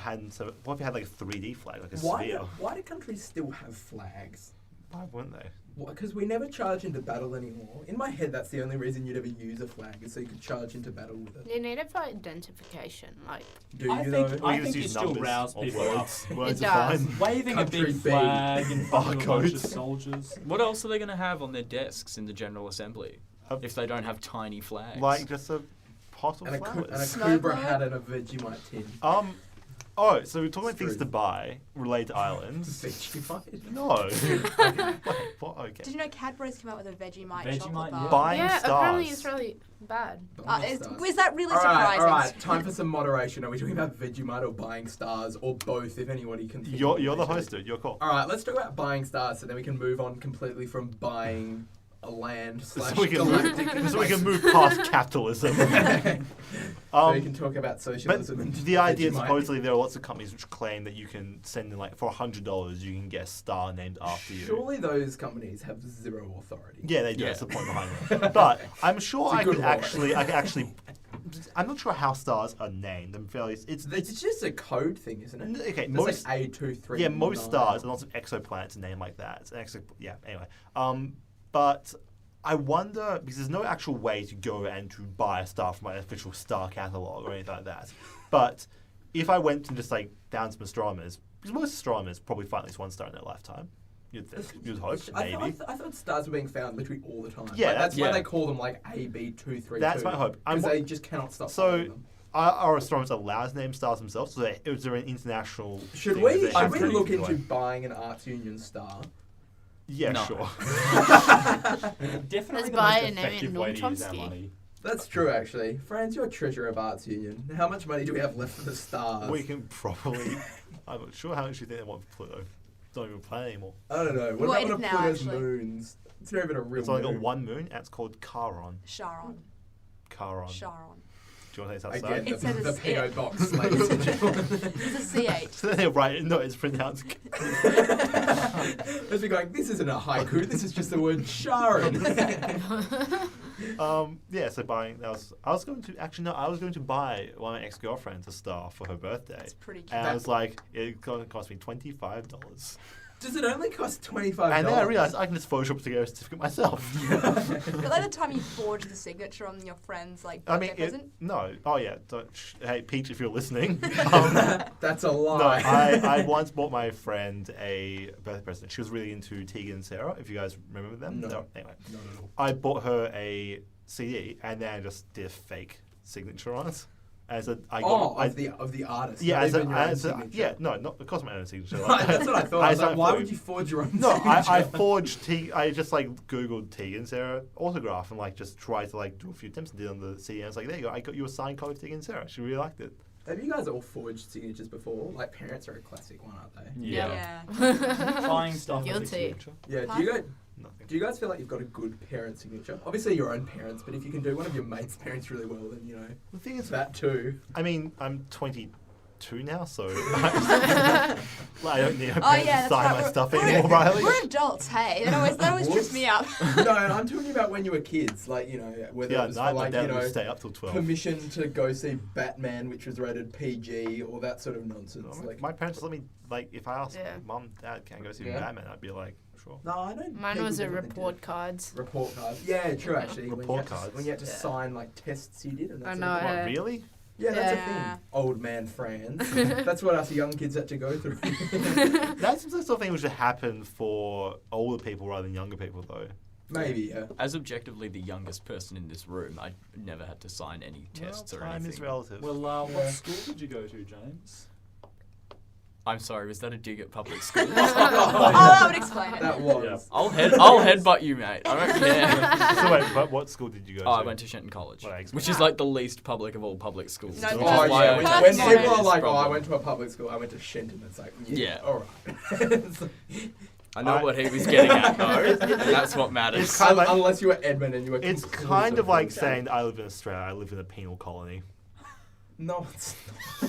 Speaker 2: had like a 3D flag, like a
Speaker 4: Why
Speaker 2: sphere?
Speaker 4: why do countries still have flags?
Speaker 2: Why wouldn't they?
Speaker 4: Because we never charge into battle anymore. In my head, that's the only reason you'd ever use a flag, is so you could charge into battle with it.
Speaker 7: You need it for identification. Like,
Speaker 4: Do
Speaker 5: I
Speaker 4: you
Speaker 5: think-
Speaker 4: though?
Speaker 2: Or
Speaker 5: I
Speaker 2: you just
Speaker 5: you
Speaker 2: use
Speaker 5: still
Speaker 2: numbers
Speaker 5: rouse
Speaker 2: or
Speaker 5: people
Speaker 2: words. Words
Speaker 7: It
Speaker 2: are
Speaker 7: does.
Speaker 2: fine.
Speaker 5: Waving
Speaker 4: Country
Speaker 5: a big
Speaker 4: B.
Speaker 5: flag in front of a bunch of
Speaker 2: Barcodes.
Speaker 5: soldiers.
Speaker 6: What else are they going to have on their desks in the General Assembly
Speaker 2: Uh,
Speaker 6: if they don't have tiny flags?
Speaker 2: Like just a pot of
Speaker 4: and a
Speaker 2: flowers.
Speaker 3: Snow
Speaker 4: Cobra
Speaker 3: globe?
Speaker 4: hat and a Vegemite tin.
Speaker 2: Oh, so we're talking about things
Speaker 4: True.
Speaker 2: to buy related to islands.
Speaker 4: Vegemite?
Speaker 2: No. What? Okay.
Speaker 3: Did you know Cadbury's come out with a Vegemite
Speaker 5: Vegemite,
Speaker 3: chocolate
Speaker 5: yeah.
Speaker 3: bar?
Speaker 2: Buying
Speaker 7: yeah,
Speaker 2: stars.
Speaker 7: apparently it's really bad.
Speaker 3: Is that really
Speaker 4: All right,
Speaker 3: surprising?
Speaker 4: all right. Time for some moderation. Are we talking about Vegemite or buying stars or both? If anybody can. think
Speaker 2: You're
Speaker 4: of
Speaker 2: the
Speaker 4: it.
Speaker 2: host, dude. You're cool.
Speaker 4: All right, let's talk about buying stars, so then we can move on completely from buying a land slash galactic.
Speaker 2: So we can move past capitalism.
Speaker 4: So we can talk about
Speaker 2: But
Speaker 4: socialism and
Speaker 2: the idea is
Speaker 4: Vegemite.
Speaker 2: supposedly there are lots of companies which claim that you can send in like for $100 you can get a star named after you.
Speaker 4: Surely those companies have zero authority.
Speaker 2: Yeah, they do.
Speaker 6: Yeah.
Speaker 2: That's the point behind it. But I'm sure
Speaker 4: It's a
Speaker 2: I
Speaker 4: good
Speaker 2: could
Speaker 4: wallet.
Speaker 2: actually. I'm not sure how stars are named. I'm fairly.
Speaker 4: It's just a code thing, isn't it?
Speaker 2: Okay,
Speaker 4: It's
Speaker 2: most
Speaker 4: like A239.
Speaker 2: yeah, most stars and lots of exoplanets are named like that. It's an yeah. Anyway, but I wonder because there's no actual way to go and to buy a star from my official star catalog or anything like that. But if I went and just like found some astronomers, because most astronomers probably find at least one star in their lifetime. You'd think, you'd hope, maybe.
Speaker 4: I thought stars were being found literally all the time.
Speaker 2: Yeah,
Speaker 4: Like, that's why
Speaker 6: yeah.
Speaker 4: they call them like AB232.
Speaker 2: That's my hope.
Speaker 4: Because they just cannot stop
Speaker 2: So,
Speaker 4: finding them.
Speaker 2: are astronomers allowed to name stars themselves? So is there an international?
Speaker 4: Should
Speaker 2: thing
Speaker 4: we,
Speaker 2: that they
Speaker 4: should
Speaker 2: have
Speaker 4: we
Speaker 2: to
Speaker 4: look
Speaker 2: do?
Speaker 4: into buying an Arts Union star?
Speaker 2: Yeah,
Speaker 6: No.
Speaker 2: sure.
Speaker 5: Definitely
Speaker 7: Let's
Speaker 5: the
Speaker 7: buy
Speaker 5: most
Speaker 7: and name it
Speaker 5: effective way to use our
Speaker 7: Noam Chomsky.
Speaker 5: money.
Speaker 4: That's true, actually. Franz, you're treasurer of Arts Union. How much money do we have left for the stars?
Speaker 2: We can probably. I'm not sure how much you think they want for Pluto. It's not even a planet anymore.
Speaker 4: I don't know. What
Speaker 3: Well,
Speaker 4: about
Speaker 3: it
Speaker 4: one of
Speaker 3: is now,
Speaker 4: Pluto's
Speaker 3: actually.
Speaker 4: moons? It's not even a real
Speaker 2: It's only got
Speaker 4: moon.
Speaker 2: one moon, and it's called Charon.
Speaker 3: Sharon.
Speaker 2: Charon.
Speaker 3: Sharon.
Speaker 2: Do you want to take this
Speaker 4: Again,
Speaker 2: outside?
Speaker 3: It says
Speaker 4: the
Speaker 3: it's-
Speaker 4: PO
Speaker 3: it-
Speaker 4: box, ladies and gentlemen.
Speaker 3: It's a CH.
Speaker 2: So they're right. No, it's pronounced.
Speaker 4: Let's be going, this isn't a haiku, this is just the word Sharon.
Speaker 2: Yeah. So buying. I was going to buy one of my ex-girlfriends a star for her birthday.
Speaker 3: It's pretty cute.
Speaker 2: And I was like, it's going to cost me $25.
Speaker 4: Does it only cost $25?
Speaker 2: And then I realized I can just Photoshop together a certificate myself.
Speaker 3: But like the time you forge the signature on your friend's like
Speaker 2: I
Speaker 3: birthday
Speaker 2: mean,
Speaker 3: present.
Speaker 2: no. Oh yeah. Hey, Peach, if you're listening.
Speaker 4: That's a
Speaker 2: No,
Speaker 4: lie.
Speaker 2: I once bought my friend a birthday present. She was really into Tegan and Sarah, if you guys remember them.
Speaker 4: No.
Speaker 2: Anyway,
Speaker 4: Not at all.
Speaker 2: I bought her a CD and then I just did a fake signature on it. And so I got
Speaker 4: Of the artist.
Speaker 2: yeah,
Speaker 4: not
Speaker 2: so,
Speaker 4: even your own
Speaker 2: so,
Speaker 4: signature.
Speaker 2: yeah, no, not because of my own signature.
Speaker 4: Right, that's what I thought. I was like,
Speaker 2: started
Speaker 4: why
Speaker 2: forging-
Speaker 4: would you forge your own
Speaker 2: No,
Speaker 4: signature?
Speaker 2: I forged I just like Googled Tegan and Sarah autograph and like just tried to like do a few attempts and did it on the CD. And I was like, there you go, I got you a signed copy of Tegan and Sarah. She really liked it.
Speaker 4: Have you guys all forged signatures before? Like, parents are a classic one, aren't they?
Speaker 5: Yeah.
Speaker 3: Yeah.
Speaker 5: Buying stuff with a
Speaker 7: Guilty.
Speaker 5: signature.
Speaker 4: Yeah,
Speaker 3: Huh?
Speaker 2: Nothing.
Speaker 4: do you guys feel like you've got a good parent signature? Obviously your own parents, but if you can do one of your mates' parents really well, then, you know,
Speaker 2: The thing is,
Speaker 4: that too.
Speaker 2: I mean, I'm 22 now, so I don't need a
Speaker 3: Oh
Speaker 2: parent
Speaker 3: yeah,
Speaker 2: to
Speaker 3: that's
Speaker 2: sign
Speaker 3: right.
Speaker 2: my stuff
Speaker 3: we're,
Speaker 2: anymore, Riley.
Speaker 3: We're adults, hey. That always trips me up.
Speaker 4: No, I'm talking about when you were kids, like, you know, whether
Speaker 2: Yeah,
Speaker 4: it was
Speaker 2: no,
Speaker 4: for,
Speaker 2: my
Speaker 4: like,
Speaker 2: dad
Speaker 4: you know,
Speaker 2: would stay up till 12.
Speaker 4: permission to go see Batman, which was rated PG, or that sort of nonsense.
Speaker 2: No,
Speaker 4: Like,
Speaker 2: my parents let me, like, if I asked
Speaker 7: Yeah.
Speaker 2: Mum, Dad, can I go see
Speaker 4: Yeah.
Speaker 2: Batman? I'd be like, sure.
Speaker 4: no, I don't.
Speaker 7: Mine
Speaker 4: people
Speaker 7: was a
Speaker 4: did what they
Speaker 7: report
Speaker 4: did.
Speaker 7: cards.
Speaker 4: Report card. Yeah, true. Actually,
Speaker 2: Report
Speaker 4: when you had
Speaker 2: cards.
Speaker 4: To, when you had to
Speaker 7: Yeah.
Speaker 4: sign like tests you did, and
Speaker 7: I
Speaker 4: that
Speaker 7: know,
Speaker 4: sort of
Speaker 2: What,
Speaker 7: Yeah.
Speaker 2: really?
Speaker 4: Yeah, that's a
Speaker 3: Yeah.
Speaker 4: thing. Old man Franz. That's what us young kids had to go through.
Speaker 2: That seems like sort of thing which should happen for older people rather than younger people, though.
Speaker 4: Maybe, yeah.
Speaker 6: As objectively the youngest person in this room, I never had to sign any tests or
Speaker 2: Time
Speaker 6: anything.
Speaker 2: is relative.
Speaker 5: Well,
Speaker 4: Yeah.
Speaker 5: what school did you go to, James?
Speaker 6: I'm sorry, was that a dig at public schools?
Speaker 3: Oh, that would explain it.
Speaker 4: That was.
Speaker 5: Yeah.
Speaker 6: I'll headbutt you, mate. I don't care.
Speaker 2: So wait, but what school did you go to?
Speaker 6: Oh, I went to Shenton College,
Speaker 2: Well, I expect
Speaker 6: which is like the least public of all public schools.
Speaker 3: No,
Speaker 6: which
Speaker 3: Oh,
Speaker 6: is why
Speaker 4: yeah.
Speaker 6: I
Speaker 4: When,
Speaker 6: went
Speaker 4: when
Speaker 6: to
Speaker 3: That's
Speaker 4: people
Speaker 3: not
Speaker 4: are like,
Speaker 6: problem.
Speaker 4: I went to a public school, I went to Shenton, it's like,
Speaker 6: Yeah.
Speaker 4: all right.
Speaker 6: I know what he was getting at, though, and that's what matters.
Speaker 2: It's kind of like-
Speaker 4: Unless you were Edmond and you were
Speaker 2: It's
Speaker 4: completely
Speaker 2: kind of like
Speaker 4: bullshit.
Speaker 2: saying I live in Australia, I live in a penal colony.
Speaker 4: No, it's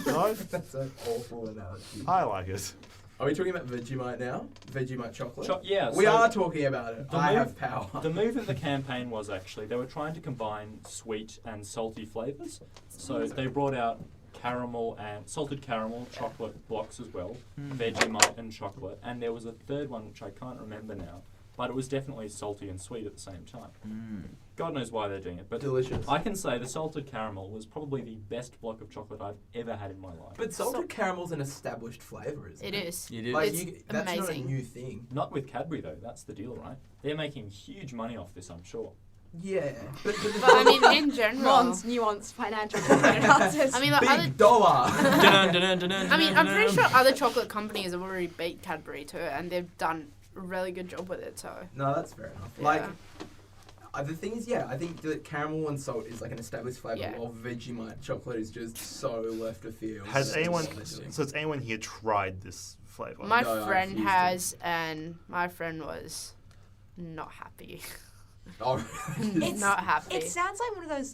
Speaker 2: No?
Speaker 4: not. That's an awful analogy.
Speaker 2: I like it.
Speaker 4: Are we talking about Vegemite now? Vegemite chocolate?
Speaker 5: Yeah.
Speaker 4: We
Speaker 5: so
Speaker 4: are talking about it.
Speaker 5: the
Speaker 4: I
Speaker 5: move-
Speaker 4: have power.
Speaker 5: The move of the campaign was actually they were trying to combine sweet and salty flavours. So they brought out caramel and salted caramel chocolate blocks as well, Vegemite and chocolate, and there was a third one which I can't remember now, but it was definitely salty and sweet at the same time. God knows why they're doing it, but
Speaker 4: Delicious.
Speaker 5: I can say the salted caramel was probably the best block of chocolate I've ever had in my life.
Speaker 4: But salted caramel's an established flavour, isn't it?
Speaker 7: It is.
Speaker 6: It is.
Speaker 4: Like,
Speaker 7: It's
Speaker 4: that's not a
Speaker 7: amazing.
Speaker 4: new thing.
Speaker 5: Not with Cadbury though, that's the deal, right? They're making huge money off this, I'm sure.
Speaker 4: Yeah. But
Speaker 7: But I mean, in general.
Speaker 3: Nuanced financial analysis.
Speaker 7: I mean, like other.
Speaker 4: big dollar.
Speaker 7: I mean, I'm pretty sure other chocolate companies have already beat Cadbury to it, and they've done a really good job with it. So.
Speaker 4: No, that's fair enough.
Speaker 7: Yeah.
Speaker 4: Like, the thing is, yeah, I think that caramel and salt is like an established flavour,
Speaker 7: Yeah.
Speaker 4: while Vegemite chocolate is just so left of field.
Speaker 2: Has anyone
Speaker 4: Interesting.
Speaker 2: so has anyone here tried this flavour?
Speaker 7: My
Speaker 4: No, I
Speaker 7: friend
Speaker 4: refused
Speaker 7: has, and my friend was not happy.
Speaker 4: Oh,
Speaker 3: It's-
Speaker 7: not happy.
Speaker 3: It sounds like one of those,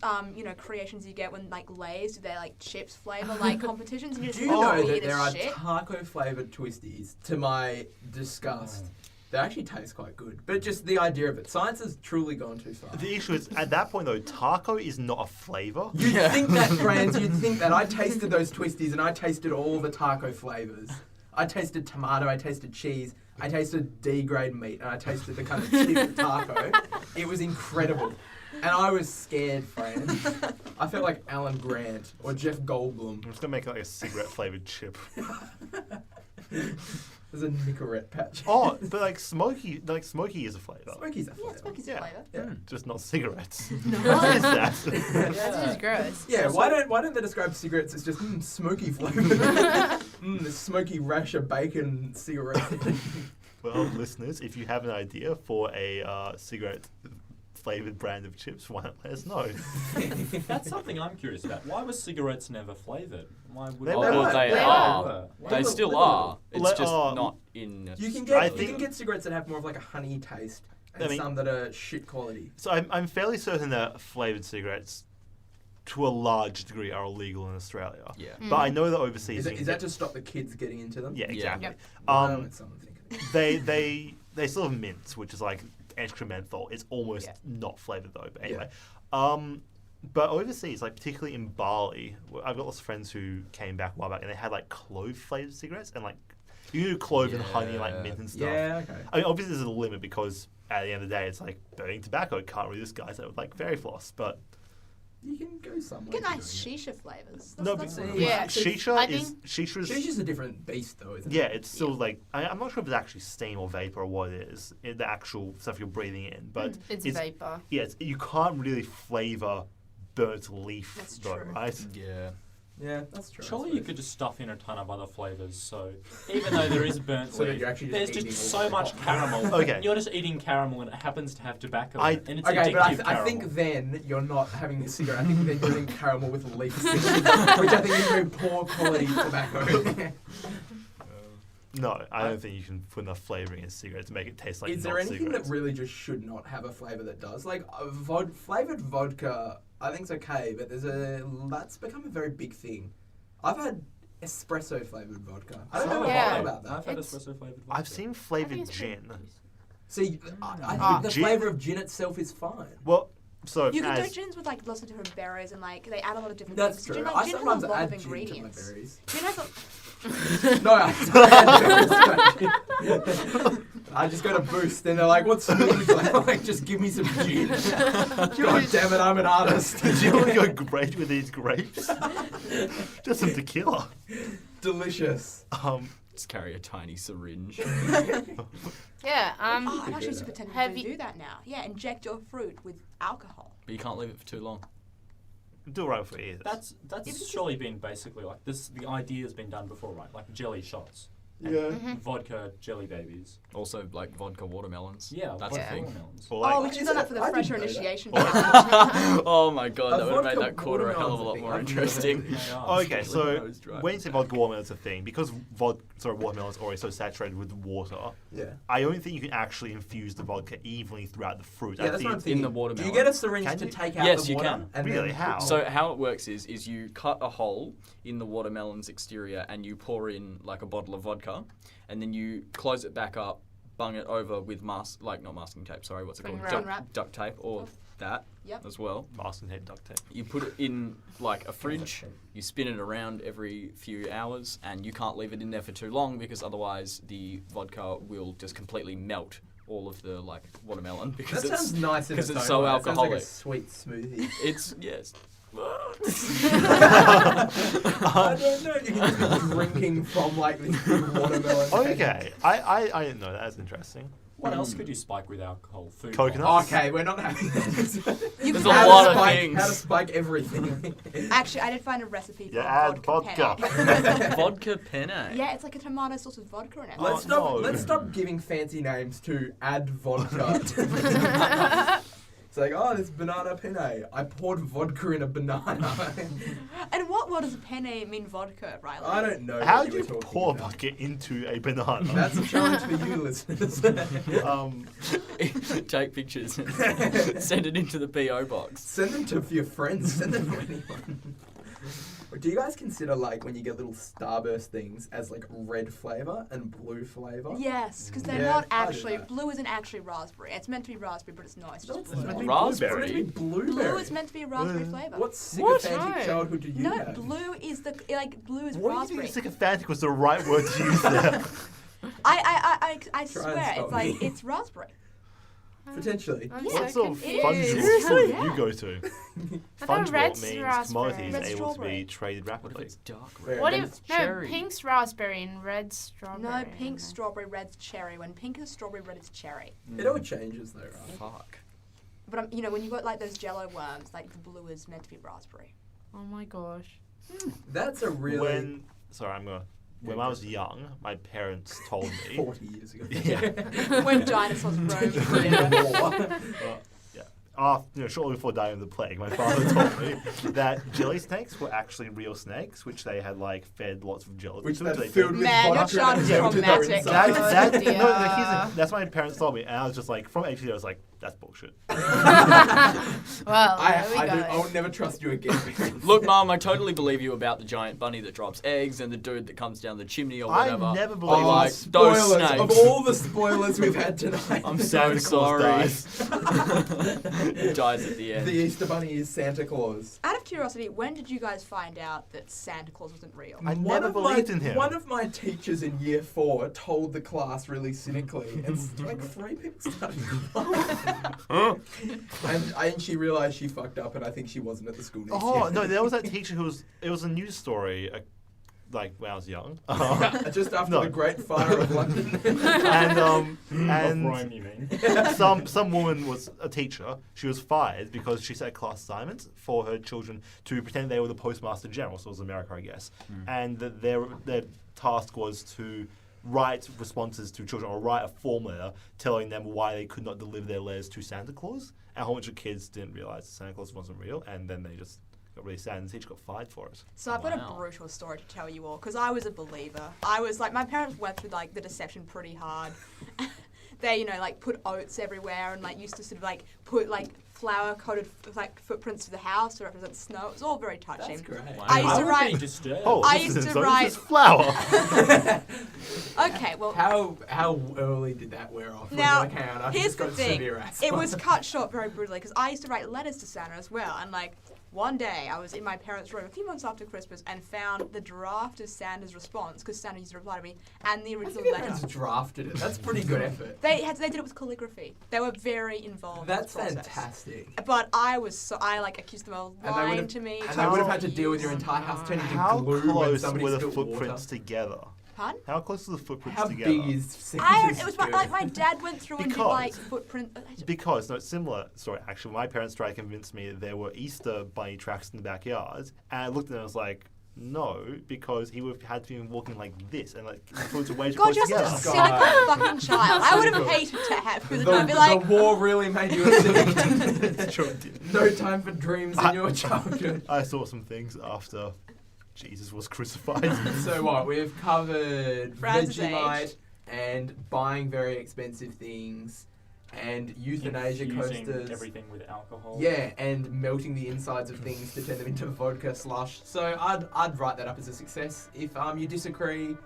Speaker 3: creations you get when like Lay's do their like chips flavor like competitions, and you just
Speaker 4: do you know
Speaker 3: eat
Speaker 4: that
Speaker 3: it
Speaker 4: there
Speaker 3: as
Speaker 4: are
Speaker 3: shit.
Speaker 4: taco flavoured twisties? To my disgust, they actually taste quite good. But just the idea of it, science has truly gone too far.
Speaker 2: The issue is, at that point though, taco is not a flavour.
Speaker 4: You'd think that, Franz, you'd think that. I tasted those twisties and I tasted all the taco flavours. I tasted tomato, I tasted cheese, I tasted D-grade meat, and I tasted the kind of chip taco. It was incredible. And I was scared, Franz. I felt like Alan Grant or Jeff Goldblum.
Speaker 2: I'm just gonna make like a cigarette flavoured chip.
Speaker 4: There's a Nicorette patch.
Speaker 2: Oh, but like smoky is a flavour.
Speaker 4: Smoky's a
Speaker 3: Yeah,
Speaker 4: flavour.
Speaker 3: smoky's
Speaker 2: Yeah.
Speaker 3: a flavour.
Speaker 4: Yeah.
Speaker 2: Just not cigarettes.
Speaker 3: No.
Speaker 2: What is that?
Speaker 7: That's just gross.
Speaker 4: Yeah, why don't they describe cigarettes as just smoky flavour? The smoky rash of bacon cigarette.
Speaker 2: Well, listeners, if you have an idea for a cigarette flavoured brand of chips, why not let us know?
Speaker 5: That's something I'm curious about. Why were cigarettes never flavoured? Why would
Speaker 2: They
Speaker 6: Oh,
Speaker 2: were.
Speaker 6: well, they
Speaker 4: They
Speaker 6: are.
Speaker 5: were.
Speaker 6: They
Speaker 4: Little-
Speaker 6: still
Speaker 4: little-
Speaker 6: are. It's
Speaker 2: Let-
Speaker 6: just
Speaker 2: oh,
Speaker 6: not in.
Speaker 4: You can
Speaker 2: I
Speaker 4: get
Speaker 2: think-
Speaker 4: cigarettes that have more of like a honey taste, and
Speaker 2: I mean-
Speaker 4: some that are shit quality.
Speaker 2: So I'm fairly certain that flavoured cigarettes, to a large degree, are illegal in Australia.
Speaker 6: Yeah.
Speaker 2: But I know that overseas.
Speaker 4: Is
Speaker 2: you
Speaker 4: that,
Speaker 2: can
Speaker 4: is that
Speaker 2: get-
Speaker 4: to stop the kids getting into them?
Speaker 2: Yeah,
Speaker 6: Yeah.
Speaker 2: exactly.
Speaker 4: Why don't someone think of it?
Speaker 2: They still have mint, which is like extra menthol. It's almost
Speaker 7: Yeah.
Speaker 2: not flavoured though. But anyway, but overseas, like particularly in Bali, I've got lots of friends who came back a while back, and they had like clove flavoured cigarettes, and like you can do clove and honey and like
Speaker 6: Yeah.
Speaker 2: mint and stuff.
Speaker 4: Yeah, okay.
Speaker 2: I mean, obviously there's a limit because at the end of the day, it's like burning tobacco. Can't really disguise it with like fairy floss, but
Speaker 4: You can go somewhere.
Speaker 3: Get
Speaker 4: to
Speaker 3: nice
Speaker 4: doing
Speaker 3: shisha flavors.
Speaker 2: no,
Speaker 3: That's
Speaker 2: but
Speaker 3: what
Speaker 7: Yeah.
Speaker 3: I
Speaker 2: shisha
Speaker 7: I
Speaker 2: is
Speaker 7: think-
Speaker 2: shisha
Speaker 4: it.
Speaker 2: is
Speaker 4: Shisha's a different beast, though, isn't
Speaker 2: yeah,
Speaker 4: it?
Speaker 2: it's still like I'm not sure if it's actually steam or vapor or what it is, the actual stuff you're breathing in, but
Speaker 7: It's vapor.
Speaker 2: yeah, you can't really flavour burnt leaf
Speaker 3: That's
Speaker 2: though,
Speaker 3: true.
Speaker 2: right?
Speaker 6: Yeah.
Speaker 4: Yeah, that's true. I
Speaker 5: Surely you
Speaker 4: suppose.
Speaker 5: could just stuff in a ton of other flavours. So even though there is burnt
Speaker 4: So that
Speaker 5: leaf,
Speaker 4: you're actually
Speaker 5: there's
Speaker 4: just
Speaker 5: just
Speaker 4: eating
Speaker 5: so
Speaker 4: all the
Speaker 5: much
Speaker 4: hot-
Speaker 5: caramel.
Speaker 2: Okay.
Speaker 5: You're just eating caramel and it happens to have tobacco
Speaker 2: I-
Speaker 5: in it, and it's
Speaker 4: Okay,
Speaker 5: addictive
Speaker 4: but I
Speaker 5: caramel.
Speaker 4: think then you're not having a cigarette. I think then you're eating caramel with leaf sticks, which I think is very poor quality tobacco.
Speaker 2: No, I don't think you can put enough flavouring in cigarettes to make it taste like
Speaker 4: Is there
Speaker 2: not
Speaker 4: anything
Speaker 2: cigarettes.
Speaker 4: that really just should not have a flavour that does? Like flavoured vodka, I think it's okay, but that's become a very big thing. I've had espresso flavoured vodka. I don't know what
Speaker 7: Yeah.
Speaker 4: about that.
Speaker 5: I've had
Speaker 7: It's-
Speaker 5: espresso flavoured.
Speaker 2: I've seen
Speaker 7: I
Speaker 2: flavoured
Speaker 7: think it's
Speaker 2: gin.
Speaker 7: pretty-
Speaker 4: See, I
Speaker 7: Ah.
Speaker 4: think the
Speaker 2: Gin-
Speaker 4: flavour of gin itself is fine.
Speaker 2: Well, so
Speaker 3: You can do
Speaker 2: as
Speaker 3: gins with like lots of different berries and like they add a lot of different
Speaker 4: That's
Speaker 3: things.
Speaker 4: true.
Speaker 3: Gin, like,
Speaker 4: I
Speaker 3: gin has
Speaker 4: sometimes
Speaker 3: a lot
Speaker 4: add
Speaker 3: of
Speaker 4: gin to my
Speaker 3: ingredients.
Speaker 4: berries.
Speaker 3: Gin has a
Speaker 4: No, I I just go to Boost and they're like, what's smoothie? I'm like, just give me some gin. God damn it, I'm an artist.
Speaker 2: Did you want to go great with these grapes? Just some tequila.
Speaker 4: Delicious.
Speaker 6: Just carry a tiny syringe.
Speaker 7: Yeah.
Speaker 3: Oh, I'm actually super tempted
Speaker 7: Have
Speaker 3: to
Speaker 7: you-
Speaker 3: do that now. Yeah, inject your fruit with alcohol.
Speaker 6: But you can't leave it for too long.
Speaker 2: Do it right for ears.
Speaker 5: That's surely been basically like this. The idea has been done before, right? Like jelly shots,
Speaker 4: Yeah.
Speaker 5: vodka jelly babies.
Speaker 6: Also, like vodka watermelons.
Speaker 5: Yeah,
Speaker 6: That's a
Speaker 5: vodka
Speaker 6: thing.
Speaker 5: watermelons.
Speaker 2: Or like,
Speaker 3: Oh, we should have done that for the
Speaker 4: I didn't
Speaker 3: fresher
Speaker 4: know that.
Speaker 3: initiation.
Speaker 6: Oh my god,
Speaker 4: A
Speaker 6: that would have made
Speaker 4: vodka
Speaker 6: that quarter a hell of a lot
Speaker 4: watermelon's a
Speaker 6: more
Speaker 4: thing.
Speaker 6: interesting.
Speaker 5: They are.
Speaker 2: okay, so
Speaker 6: Nose dry.
Speaker 2: when you say vodka watermelon is a thing, because watermelon is already so saturated with water,
Speaker 4: Yeah.
Speaker 2: I don't think you can actually infuse the vodka evenly throughout the fruit.
Speaker 4: Yeah,
Speaker 2: I
Speaker 4: that's
Speaker 2: think
Speaker 4: what I'm
Speaker 2: it's
Speaker 4: thinking.
Speaker 6: the watermelon.
Speaker 4: Do you get a syringe
Speaker 2: Can
Speaker 4: to
Speaker 2: you?
Speaker 4: take out
Speaker 6: Yes,
Speaker 4: the
Speaker 6: you
Speaker 4: water?
Speaker 6: can.
Speaker 4: And
Speaker 2: Really?
Speaker 4: then
Speaker 2: How?
Speaker 6: So how it works is you cut a hole in the watermelon's exterior and you pour in like a bottle of vodka, and then you close it back up, bung it over with not masking tape. Sorry, what's it
Speaker 7: Cling
Speaker 6: called?
Speaker 3: wrap.
Speaker 6: Duct tape or that
Speaker 3: Yep.
Speaker 6: as well.
Speaker 2: masking tape, duct tape.
Speaker 6: You put it in like a fridge. You spin it around every few hours, and you can't leave it in there for too long because otherwise the vodka will just completely melt all of the like watermelon because
Speaker 4: That sounds
Speaker 6: it's
Speaker 4: nice in
Speaker 6: because
Speaker 4: its
Speaker 6: it's
Speaker 4: own
Speaker 6: so
Speaker 4: way. It sounds like a
Speaker 6: alcoholic.
Speaker 4: sweet smoothie.
Speaker 6: It's yes.
Speaker 4: I don't know. You can just be drinking from like this big watermelon.
Speaker 2: Okay, I didn't know that. That's interesting.
Speaker 5: What else could you spike with alcohol? Food.
Speaker 2: Coconut?
Speaker 4: Okay, we're not having this.
Speaker 6: There's
Speaker 3: can
Speaker 6: a
Speaker 3: add
Speaker 6: lot of
Speaker 4: spike,
Speaker 6: things.
Speaker 4: How to spike everything.
Speaker 3: Actually, I did find a recipe for
Speaker 2: Yeah, add vodka.
Speaker 3: penne.
Speaker 6: Vodka penne.
Speaker 3: Yeah, it's like a tomato sauce with vodka in it.
Speaker 2: Oh,
Speaker 4: Let's
Speaker 2: no.
Speaker 4: stop giving fancy names to add vodka. It's like, oh, this banana penne. I poured vodka in a banana.
Speaker 3: And what does a penne mean vodka, Riley?
Speaker 4: I don't know.
Speaker 2: How
Speaker 4: what
Speaker 2: do you
Speaker 4: were talking
Speaker 2: pour
Speaker 4: about.
Speaker 2: vodka into a banana?
Speaker 4: That's a challenge for you, listeners.
Speaker 6: Take pictures. Send it into the PO box.
Speaker 4: Send them to your friends. Send them to anyone. Do you guys consider like when you get little Starburst things as like red flavor and blue flavor?
Speaker 3: Yes, because they're
Speaker 4: Yeah,
Speaker 3: not
Speaker 4: I do
Speaker 3: actually.
Speaker 4: that.
Speaker 3: Blue isn't actually raspberry. It's meant to be raspberry, but it's not. It's just
Speaker 4: It's
Speaker 3: blue.
Speaker 2: meant to be
Speaker 6: Raspberry.
Speaker 4: Blueberry.
Speaker 3: Blue is meant to be a raspberry flavor.
Speaker 4: What
Speaker 6: What?
Speaker 4: sycophantic
Speaker 7: No.
Speaker 4: childhood did you
Speaker 3: No,
Speaker 4: have?
Speaker 3: blue is blue is
Speaker 2: What do you
Speaker 3: raspberry.
Speaker 2: think sycophantic was the right word to use there?
Speaker 3: I
Speaker 4: Try and
Speaker 3: swear
Speaker 4: stop
Speaker 3: it's like
Speaker 4: me.
Speaker 3: it's raspberry.
Speaker 4: Potentially.
Speaker 7: I'm
Speaker 3: Yeah.
Speaker 2: What
Speaker 7: so
Speaker 2: sort of
Speaker 3: confused.
Speaker 2: fun
Speaker 3: It is.
Speaker 2: school did
Speaker 3: Yeah.
Speaker 2: you go to?
Speaker 7: I thought
Speaker 2: Fungible
Speaker 7: red's
Speaker 2: means
Speaker 7: raspberry.
Speaker 2: commodities
Speaker 3: Red's
Speaker 2: able to
Speaker 3: strawberry.
Speaker 2: be traded
Speaker 6: What if
Speaker 2: rapidly.
Speaker 6: it's dark
Speaker 4: Where-
Speaker 6: red?
Speaker 7: What
Speaker 4: then
Speaker 7: if
Speaker 6: it's
Speaker 7: no
Speaker 6: cherry.
Speaker 7: pink's raspberry and red's strawberry?
Speaker 3: No,
Speaker 7: I
Speaker 3: pink's
Speaker 7: don't know.
Speaker 3: strawberry, red's cherry. When pink is strawberry, red is cherry.
Speaker 4: It all changes though, right?
Speaker 6: Fuck.
Speaker 3: But when you got like those Jello worms, like the blue is meant to be raspberry.
Speaker 7: Oh my gosh.
Speaker 4: That's a really
Speaker 2: When I was young, my parents told me.
Speaker 4: 40 years ago.
Speaker 2: Yeah.
Speaker 3: When dinosaurs roamed free.
Speaker 4: In the war.
Speaker 2: Shortly before dying of the plague, my father told me that jelly snakes were actually real snakes, which they had like fed lots of gelatin
Speaker 4: Which
Speaker 2: to.
Speaker 4: they
Speaker 2: They
Speaker 4: filled with
Speaker 3: Man, your
Speaker 4: vodka
Speaker 3: childhood's
Speaker 4: and melted their
Speaker 3: traumatic.
Speaker 4: insides.
Speaker 2: That,
Speaker 7: Oh, dear.
Speaker 2: that's what my parents told me, and I was just like, from HT, I was like, that's bullshit.
Speaker 7: Well,
Speaker 4: I
Speaker 7: there we go.
Speaker 4: will never trust you again.
Speaker 6: Look, Mum, I totally believe you about the giant bunny that drops eggs and the dude that comes down the chimney or
Speaker 2: I
Speaker 6: whatever.
Speaker 2: never believed
Speaker 6: I'm like,
Speaker 4: spoilers
Speaker 6: those snakes.
Speaker 4: of all the spoilers we've had tonight.
Speaker 6: I'm
Speaker 2: Santa
Speaker 6: so
Speaker 2: Claus
Speaker 6: sorry.
Speaker 2: dies.
Speaker 6: He dies at the end.
Speaker 4: The Easter Bunny is Santa Claus.
Speaker 3: Out of curiosity, when did you guys find out that Santa Claus wasn't real?
Speaker 2: I
Speaker 4: One
Speaker 2: never
Speaker 4: of
Speaker 2: believed
Speaker 4: my,
Speaker 2: in him.
Speaker 4: One of my teachers in year 4 told the class really cynically, and like 3 people started laughing. And she realised she fucked up, and I think she wasn't at the school next
Speaker 2: Oh
Speaker 4: year.
Speaker 2: no, there was that teacher who was. It was a news story, like when I was young,
Speaker 4: Just after
Speaker 2: No.
Speaker 4: the Great Fire of London.
Speaker 2: and
Speaker 5: Of
Speaker 2: and
Speaker 5: Rome, you mean?
Speaker 2: some woman was a teacher. She was fired because she set class assignments for her children to pretend they were the postmaster general. So it was America, I guess. And that their task was to write responses to children or write a form letter telling them why they could not deliver their letters to Santa Claus. And a whole bunch of kids didn't realize Santa Claus wasn't real, and then they just got really sad, and the teacher got fired for it.
Speaker 3: So I've got
Speaker 6: Wow.
Speaker 3: a brutal story to tell you all, because I was a believer. I was like, my parents went through like the deception pretty hard. They, like put oats everywhere and like used to sort of like put like flour-coated like footprints to the house to represent snow. It was all very touching.
Speaker 4: That's great.
Speaker 5: Wow.
Speaker 3: I used to
Speaker 5: would
Speaker 3: write-
Speaker 5: be disturbed.
Speaker 2: Oh,
Speaker 3: I
Speaker 2: this
Speaker 3: used
Speaker 2: isn't
Speaker 3: to
Speaker 2: so,
Speaker 3: write-
Speaker 2: this is flour.
Speaker 3: Okay, well,
Speaker 4: How early did that wear off?
Speaker 3: Now,
Speaker 4: Like, hang on, I've
Speaker 3: here's
Speaker 4: just
Speaker 3: the
Speaker 4: got
Speaker 3: thing.
Speaker 4: severe asthma.
Speaker 3: It was cut short very brutally because I used to write letters to Santa as well, and like One day, I was in my parents' room a few months after Christmas and found the draft of Santa's response, because Santa used to reply to me, and the
Speaker 4: I
Speaker 3: original
Speaker 4: think your
Speaker 3: letter.
Speaker 4: parents drafted it. That's pretty good effort.
Speaker 3: They did it with calligraphy. They were very involved
Speaker 4: That's
Speaker 3: in this process.
Speaker 4: fantastic.
Speaker 3: But I accused them of
Speaker 4: And they
Speaker 3: lying
Speaker 4: would've-
Speaker 3: to me.
Speaker 4: And they would have had to deal with your entire house turning into
Speaker 2: How
Speaker 4: glue when
Speaker 2: close
Speaker 4: somebody
Speaker 2: were the
Speaker 4: spilled
Speaker 2: footprints
Speaker 4: water.
Speaker 2: together?
Speaker 3: Pardon?
Speaker 2: How close were the footprints
Speaker 4: How
Speaker 2: together?
Speaker 4: big is
Speaker 3: I
Speaker 4: Santa's
Speaker 3: don't, it was
Speaker 4: skirt?
Speaker 3: my dad went through and did like footprint.
Speaker 2: Because, no, it's similar story actually. My parents tried to convince me that there were Easter bunny tracks in the backyard, and I looked at it and I was like, no, because he would have had to be walking like this, and like the footprints are way too
Speaker 3: God,
Speaker 2: close
Speaker 3: you're
Speaker 2: together.
Speaker 3: such a cynical fucking child. I would have hated to have, because I'd be like,
Speaker 4: the war really made you a cynic.
Speaker 2: It's true, it did.
Speaker 4: No time for dreams in your childhood.
Speaker 2: I saw some things after Jesus was crucified.
Speaker 4: So what? We've covered
Speaker 3: Franz's
Speaker 4: Vegemite
Speaker 3: age.
Speaker 4: and buying very expensive things and euthanasia
Speaker 5: Infusing
Speaker 4: coasters.
Speaker 5: everything with alcohol.
Speaker 4: Yeah, and melting the insides of things to turn them into vodka slush. So I'd write that up as a success. If you disagree,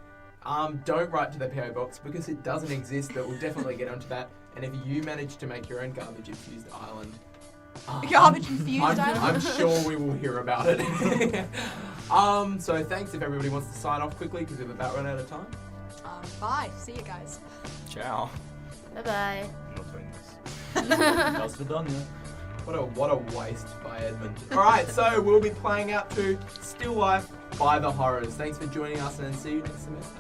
Speaker 4: don't write to the PO box because it doesn't exist, but we'll definitely get onto that. And if you manage to make your own garbage infused island,
Speaker 3: garbage infused
Speaker 4: I'm sure we will hear about it. So thanks if everybody wants to sign off quickly because we've about run out of time.
Speaker 3: bye. See you guys.
Speaker 6: Ciao.
Speaker 7: Bye-bye.
Speaker 2: I'm not doing this.
Speaker 5: That's the done, yeah.
Speaker 4: What a waste by Edmond. Alright, so we'll be playing out to Still Life by the Horrors. Thanks for joining us and see you next semester.